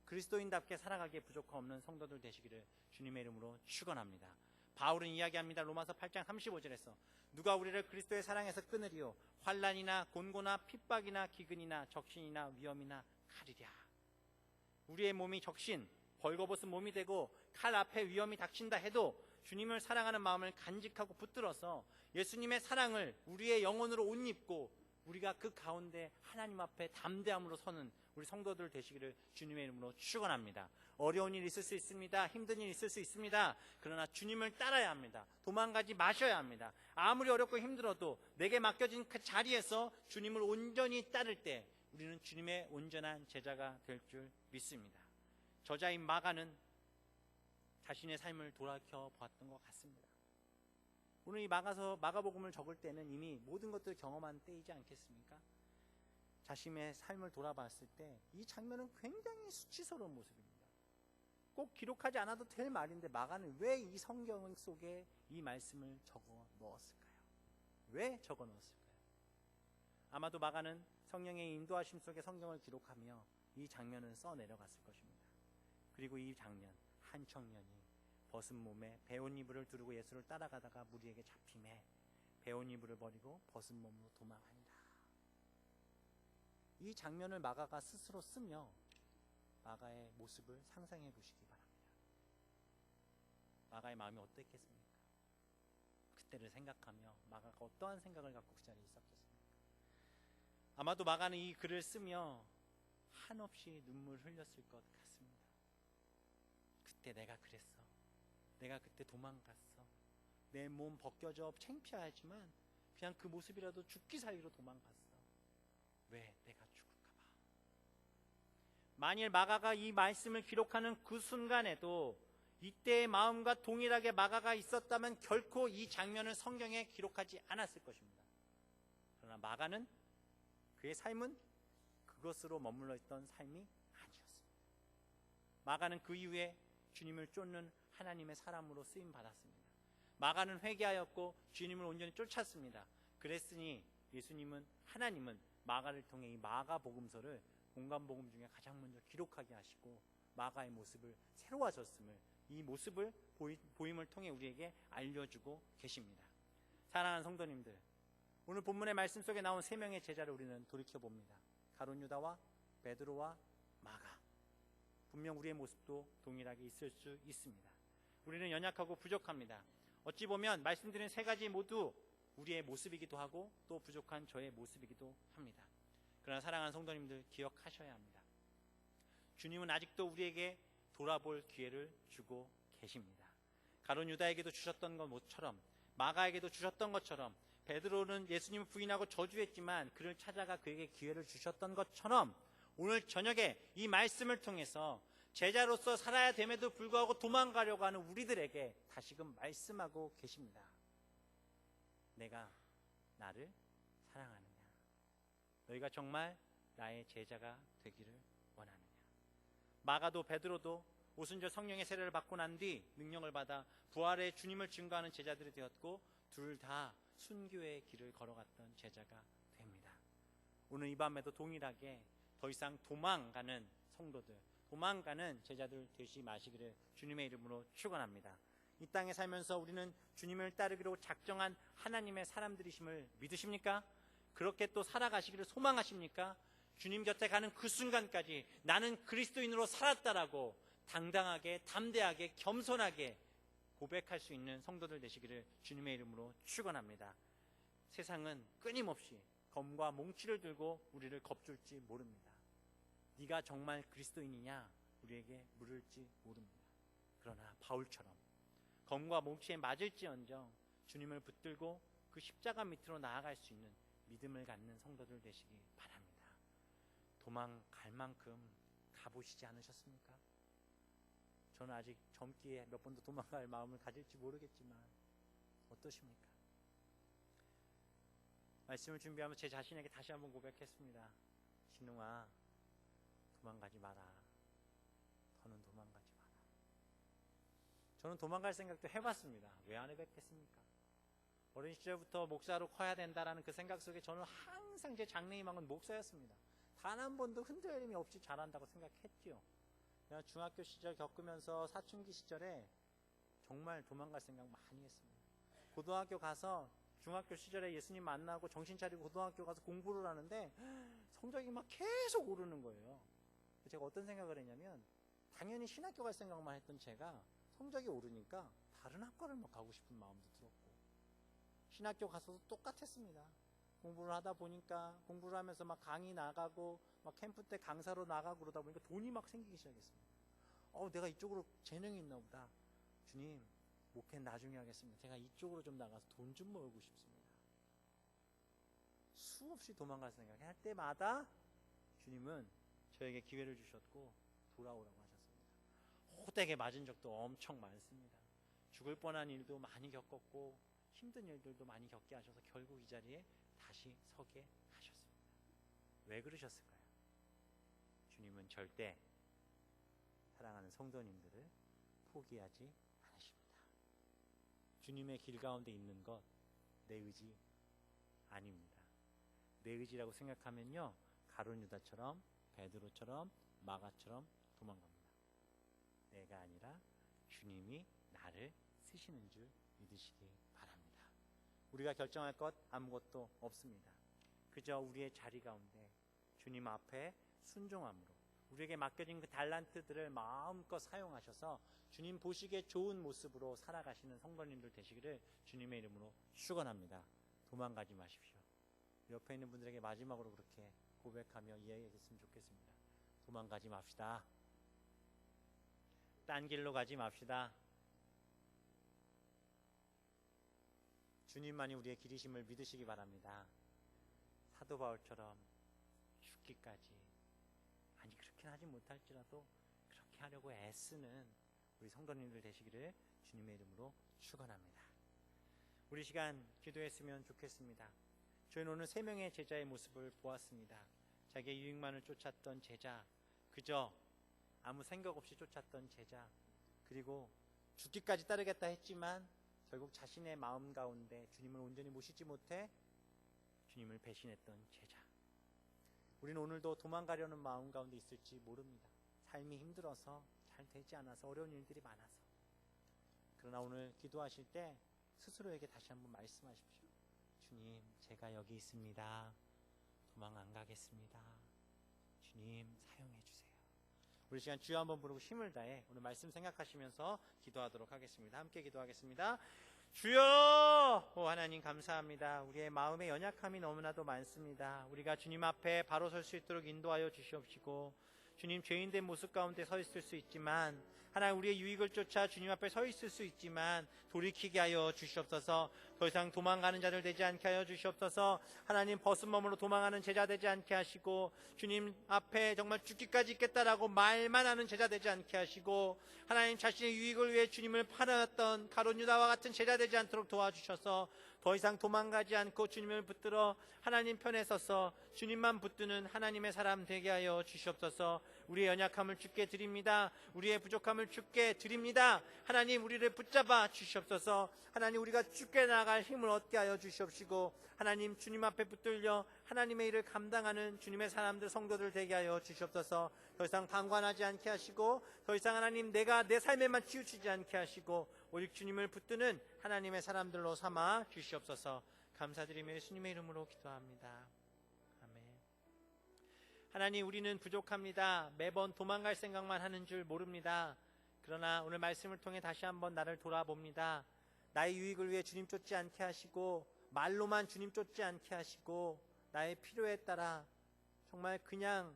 그리스도인답게 살아가기에 부족함 없는 성도들 되시기를 주님의 이름으로 축원합니다. 바울은 이야기합니다. 로마서 8장 35절에서 누가 우리를 그리스도의 사랑에서 끊으리요 환난이나 곤고나 핍박이나 기근이나 적신이나 위험이나 칼이랴. 우리의 몸이 적신 벌거벗은 몸이 되고 칼 앞에 위험이 닥친다 해도 주님을 사랑하는 마음을 간직하고 붙들어서 예수님의 사랑을 우리의 영혼으로 옷 입고 우리가 그 가운데 하나님 앞에 담대함으로 서는 우리 성도들 되시기를 주님의 이름으로 축원합니다. 어려운 일 있을 수 있습니다. 힘든 일 있을 수 있습니다. 그러나 주님을 따라야 합니다. 도망가지 마셔야 합니다. 아무리 어렵고 힘들어도 내게 맡겨진 그 자리에서 주님을 온전히 따를 때 우리는 주님의 온전한 제자가 될 줄 믿습니다. 저자인 마가는 자신의 삶을 돌이켜 보았던 것 같습니다. 오늘 이 마가복음을 적을 때는 이미 모든 것들을 경험한 때이지 않겠습니까? 자신의 삶을 돌아봤을 때 이 장면은 굉장히 수치스러운 모습입니다. 꼭 기록하지 않아도 될 말인데 마가는 왜 이 성경 속에 이 말씀을 적어 넣었을까요? 왜 적어 넣었을까요? 아마도 마가는 성령의 인도하심 속에 성경을 기록하며 이 장면을 써내려갔을 것입니다. 그리고 이 장면, 한 청년이 벗은 몸에 배운 이불을 두르고 예수를 따라가다가 무리에게 잡힘에 배운 이불을 버리고 벗은 몸으로 도망하니라. 이 장면을 마가가 스스로 쓰며 마가의 모습을 상상해 보시기 바랍니다. 마가의 마음이 어땠겠습니까? 그때를 생각하며 마가가 어떠한 생각을 갖고 그 자리에 있었겠습니까? 아마도 마가는 이 글을 쓰며 한없이 눈물 흘렸을 것 같습니다. 그때 내가 그랬어. 내가 그때 도망갔어. 내 몸 벗겨져 창피하지만 그냥 그 모습이라도 죽기 살기로 도망갔어. 왜? 내가 죽을까봐. 만일 마가가 이 말씀을 기록하는 그 순간에도 이때의 마음과 동일하게 마가가 있었다면 결코 이 장면을 성경에 기록하지 않았을 것입니다. 그러나 마가는 그의 삶은 그것으로 머물러 있던 삶이 아니었습니다. 마가는 그 이후에 주님을 쫓는 하나님의 사람으로 쓰임 받았습니다. 마가는 회개하였고 주님을 온전히 쫓았습니다. 그랬으니 하나님은 마가를 통해 이 마가복음서를 공간복음 중에 가장 먼저 기록하게 하시고 마가의 모습을 새로워졌음을 이 모습을 보임을 통해 우리에게 알려주고 계십니다. 사랑하는 성도님들, 오늘 본문의 말씀 속에 나온 세 명의 제자를 우리는 돌이켜봅니다. 가룟 유다와 베드로와 마가. 분명 우리의 모습도 동일하게 있을 수 있습니다. 우리는 연약하고 부족합니다. 어찌 보면 말씀드린 세 가지 모두 우리의 모습이기도 하고 또 부족한 저의 모습이기도 합니다. 그러나 사랑하는 성도님들, 기억하셔야 합니다. 주님은 아직도 우리에게 돌아볼 기회를 주고 계십니다. 가룟 유다에게도 주셨던 것처럼, 마가에게도 주셨던 것처럼, 베드로는 예수님을 부인하고 저주했지만 그를 찾아가 그에게 기회를 주셨던 것처럼, 오늘 저녁에 이 말씀을 통해서 제자로서 살아야 됨에도 불구하고 도망가려고 하는 우리들에게 다시금 말씀하고 계십니다. 내가 나를 사랑하느냐? 너희가 정말 나의 제자가 되기를 원하느냐? 마가도 베드로도 오순절 성령의 세례를 받고 난 뒤 능력을 받아 부활의 주님을 증거하는 제자들이 되었고, 둘 다 순교의 길을 걸어갔던 제자가 됩니다. 오늘 이 밤에도 동일하게 더 이상 도망가는 성도들, 도망가는 제자들 되시 마시기를 주님의 이름으로 축원합니다. 이 땅에 살면서 우리는 주님을 따르기로 작정한 하나님의 사람들이심을 믿으십니까? 그렇게 또 살아가시기를 소망하십니까? 주님 곁에 가는 그 순간까지 나는 그리스도인으로 살았다라고 당당하게, 담대하게, 겸손하게 고백할 수 있는 성도들 되시기를 주님의 이름으로 축원합니다. 세상은 끊임없이 검과 몽치를 들고 우리를 겁줄지 모릅니다. 네가 정말 그리스도인이냐 우리에게 물을지 모릅니다. 그러나 바울처럼 검과 몽치에 맞을지언정 주님을 붙들고 그 십자가 밑으로 나아갈 수 있는 믿음을 갖는 성도들 되시기 바랍니다. 도망갈 만큼 가보시지 않으셨습니까? 저는 아직 젊기에 몇 번도 도망갈 마음을 가질지 모르겠지만 어떠십니까? 말씀을 준비하면서 제 자신에게 다시 한번 고백했습니다. 신웅아, 도망가지 마라. 더는 도망가지 마라. 저는 도망갈 생각도 해봤습니다. 왜 안 해봤겠습니까? 어린 시절부터 목사로 커야 된다라는 그 생각 속에 저는 항상 제 장래희망은 목사였습니다. 단 한 번도 흔들림이 없이 잘한다고 생각했지요. 내가 중학교 시절 겪으면서 사춘기 시절에 정말 도망갈 생각 많이 했습니다. 고등학교 가서 중학교 시절에 예수님 만나고 정신 차리고 고등학교 가서 공부를 하는데 성적이 막 계속 오르는 거예요. 제가 어떤 생각을 했냐면, 당연히 신학교 갈 생각만 했던 제가 성적이 오르니까 다른 학과를 막 가고 싶은 마음도 들었고, 신학교 가서도 똑같았습니다. 공부를 하다 보니까 공부를 하면서 막 강의 나가고 막 캠프 때 강사로 나가고 그러다 보니까 돈이 막 생기기 시작했습니다. 내가 이쪽으로 재능이 있나 보다. 주님, 목회 나중에 하겠습니다. 제가 이쪽으로 좀 나가서 돈 좀 모으고 싶습니다. 수없이 도망갈 생각할 때마다 주님은 저에게 기회를 주셨고 돌아오라고 하셨습니다. 호되게 맞은 적도 엄청 많습니다. 죽을 뻔한 일도 많이 겪었고 힘든 일들도 많이 겪게 하셔서 결국 이 자리에 다시 서게 하셨습니다. 왜 그러셨을까요? 주님은 절대 사랑하는 성도님들을 포기하지 않으십니다. 주님의 길 가운데 있는 것 내 의지 아닙니다. 내 의지라고 생각하면요, 가룟 유다처럼, 베드로처럼, 마가처럼 도망갑니다. 내가 아니라 주님이 나를 쓰시는 줄 믿으시기 바랍니다. 우리가 결정할 것 아무것도 없습니다. 그저 우리의 자리 가운데 주님 앞에 순종함으로 우리에게 맡겨진 그 달란트들을 마음껏 사용하셔서 주님 보시기에 좋은 모습으로 살아가시는 성도님들 되시기를 주님의 이름으로 축원합니다. 도망가지 마십시오. 옆에 있는 분들에게 마지막으로 그렇게 고백하며 이야기했으면 좋겠습니다. 도망가지 맙시다. 딴 길로 가지 맙시다. 주님만이 우리의 길이심을 믿으시기 바랍니다. 사도 바울처럼 죽기까지, 아니 그렇게 하지 못할지라도 그렇게 하려고 애쓰는 우리 성도님들 되시기를 주님의 이름으로 축원합니다. 우리 시간 기도했으면 좋겠습니다. 저희는 오늘 3명의 제자의 모습을 보았습니다. 자기의 유익만을 쫓았던 제자, 그저 아무 생각 없이 쫓았던 제자, 그리고 죽기까지 따르겠다 했지만 결국 자신의 마음 가운데 주님을 온전히 모시지 못해 주님을 배신했던 제자. 우리는 오늘도 도망가려는 마음 가운데 있을지 모릅니다. 삶이 힘들어서, 잘 되지 않아서, 어려운 일들이 많아서. 그러나 오늘 기도하실 때 스스로에게 다시 한번 말씀하십시오. 주님, 제가 여기 있습니다. 도망 안 가겠습니다. 주님, 사용해 주세요. 우리 시간 주여 한번 부르고 힘을 다해 오늘 말씀 생각하시면서 기도하도록 하겠습니다. 함께 기도하겠습니다. 주여! 하나님 감사합니다. 우리의 마음의 연약함이 너무나도 많습니다. 우리가 주님 앞에 바로 설 수 있도록 인도하여 주시옵시고, 주님, 죄인된 모습 가운데 서 있을 수 있지만, 하나님, 우리의 유익을 쫓아 주님 앞에 서 있을 수 있지만 돌이키게 하여 주시옵소서. 더 이상 도망가는 자들 되지 않게 하여 주시옵소서. 하나님, 벗은 몸으로 도망하는 제자 되지 않게 하시고, 주님 앞에 정말 죽기까지 있겠다라고 말만 하는 제자 되지 않게 하시고, 하나님, 자신의 유익을 위해 주님을 팔아왔던 가룟 유다와 같은 제자 되지 않도록 도와주셔서 더 이상 도망가지 않고 주님을 붙들어 하나님 편에 서서 주님만 붙드는 하나님의 사람 되게 하여 주시옵소서. 우리의 연약함을 주께 드립니다. 우리의 부족함을 주께 드립니다. 하나님, 우리를 붙잡아 주시옵소서. 하나님, 우리가 주께 나아갈 힘을 얻게 하여 주시옵시고, 하나님, 주님 앞에 붙들려 하나님의 일을 감당하는 주님의 사람들, 성도들 되게 하여 주시옵소서. 더 이상 방관하지 않게 하시고, 더 이상 하나님, 내가 내 삶에만 치우치지 않게 하시고, 오직 주님을 붙드는 하나님의 사람들로 삼아 주시옵소서. 감사드리며 예수님의 이름으로 기도합니다. 아멘. 하나님, 우리는 부족합니다. 매번 도망갈 생각만 하는 줄 모릅니다. 그러나 오늘 말씀을 통해 다시 한번 나를 돌아봅니다. 나의 유익을 위해 주님 쫓지 않게 하시고, 말로만 주님 쫓지 않게 하시고, 나의 필요에 따라 정말 그냥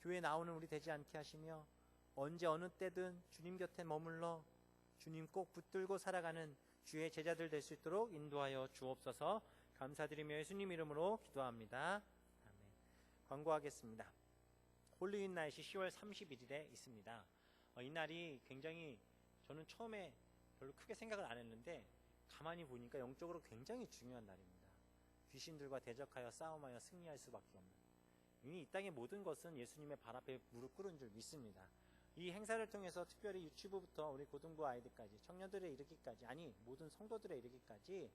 교회에 나오는 우리 되지 않게 하시며, 언제 어느 때든 주님 곁에 머물러 주님 꼭 붙들고 살아가는 주의 제자들 될 수 있도록 인도하여 주옵소서. 감사드리며 예수님 이름으로 기도합니다. 아멘. 광고하겠습니다. 홀리윈 나잇이 10월 31일에 있습니다. 이 날이 굉장히, 저는 처음에 별로 크게 생각을 안 했는데 가만히 보니까 영적으로 굉장히 중요한 날입니다. 귀신들과 대적하여 싸움하여 승리할 수밖에 없는, 이미 이 땅의 모든 것은 예수님의 발 앞에 무릎 꿇은 줄 믿습니다. 이 행사를 통해서 특별히 유치부부터 우리 고등부 아이들까지, 청년들에 이르기까지, 아니 모든 성도들에 이르기까지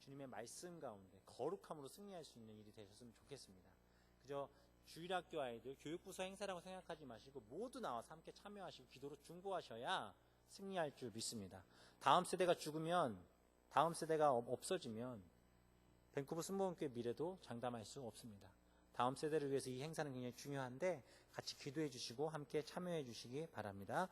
주님의 말씀 가운데 거룩함으로 승리할 수 있는 일이 되셨으면 좋겠습니다. 그저 주일학교 아이들 교육부서 행사라고 생각하지 마시고 모두 나와서 함께 참여하시고 기도로 중보하셔야 승리할 줄 믿습니다. 다음 세대가 죽으면, 다음 세대가 없어지면 밴쿠버 순복음교회 미래도 장담할 수 없습니다. 다음 세대를 위해서 이 행사는 굉장히 중요한데 같이 기도해 주시고 함께 참여해 주시기 바랍니다.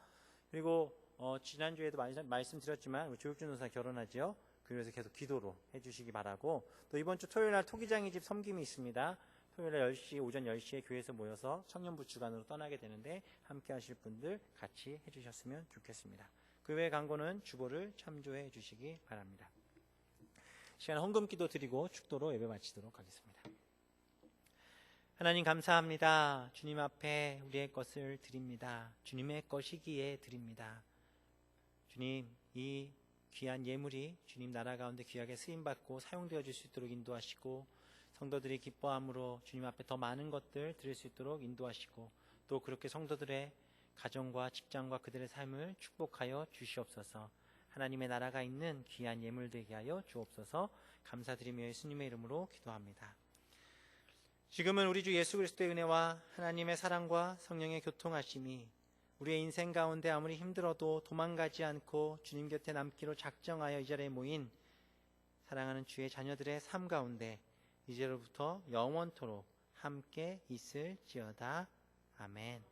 그리고 지난주에도 말씀드렸지만 우리 조육준 전사 결혼하죠. 그래서 계속 기도로 해주시기 바라고, 또 이번 주 토요일날 토기장이 집 섬김이 있습니다. 토요일날 10시, 오전 10시에 교회에서 모여서 청년부 주간으로 떠나게 되는데 함께 하실 분들 같이 해주셨으면 좋겠습니다. 그 외의 광고는 주보를 참조해 주시기 바랍니다. 시간 헌금 기도 드리고 축도로 예배 마치도록 하겠습니다. 하나님 감사합니다. 주님 앞에 우리의 것을 드립니다. 주님의 것이기에 드립니다. 주님, 이 귀한 예물이 주님 나라 가운데 귀하게 쓰임받고 사용되어질 수 있도록 인도하시고, 성도들이 기뻐함으로 주님 앞에 더 많은 것들 드릴 수 있도록 인도하시고, 또 그렇게 성도들의 가정과 직장과 그들의 삶을 축복하여 주시옵소서. 하나님의 나라가 있는 귀한 예물 되게 하여 주옵소서. 감사드리며 예수님의 이름으로 기도합니다. 지금은 우리 주 예수 그리스도의 은혜와 하나님의 사랑과 성령의 교통하심이 우리의 인생 가운데 아무리 힘들어도 도망가지 않고 주님 곁에 남기로 작정하여 이 자리에 모인 사랑하는 주의 자녀들의 삶 가운데 이제로부터 영원토록 함께 있을지어다. 아멘.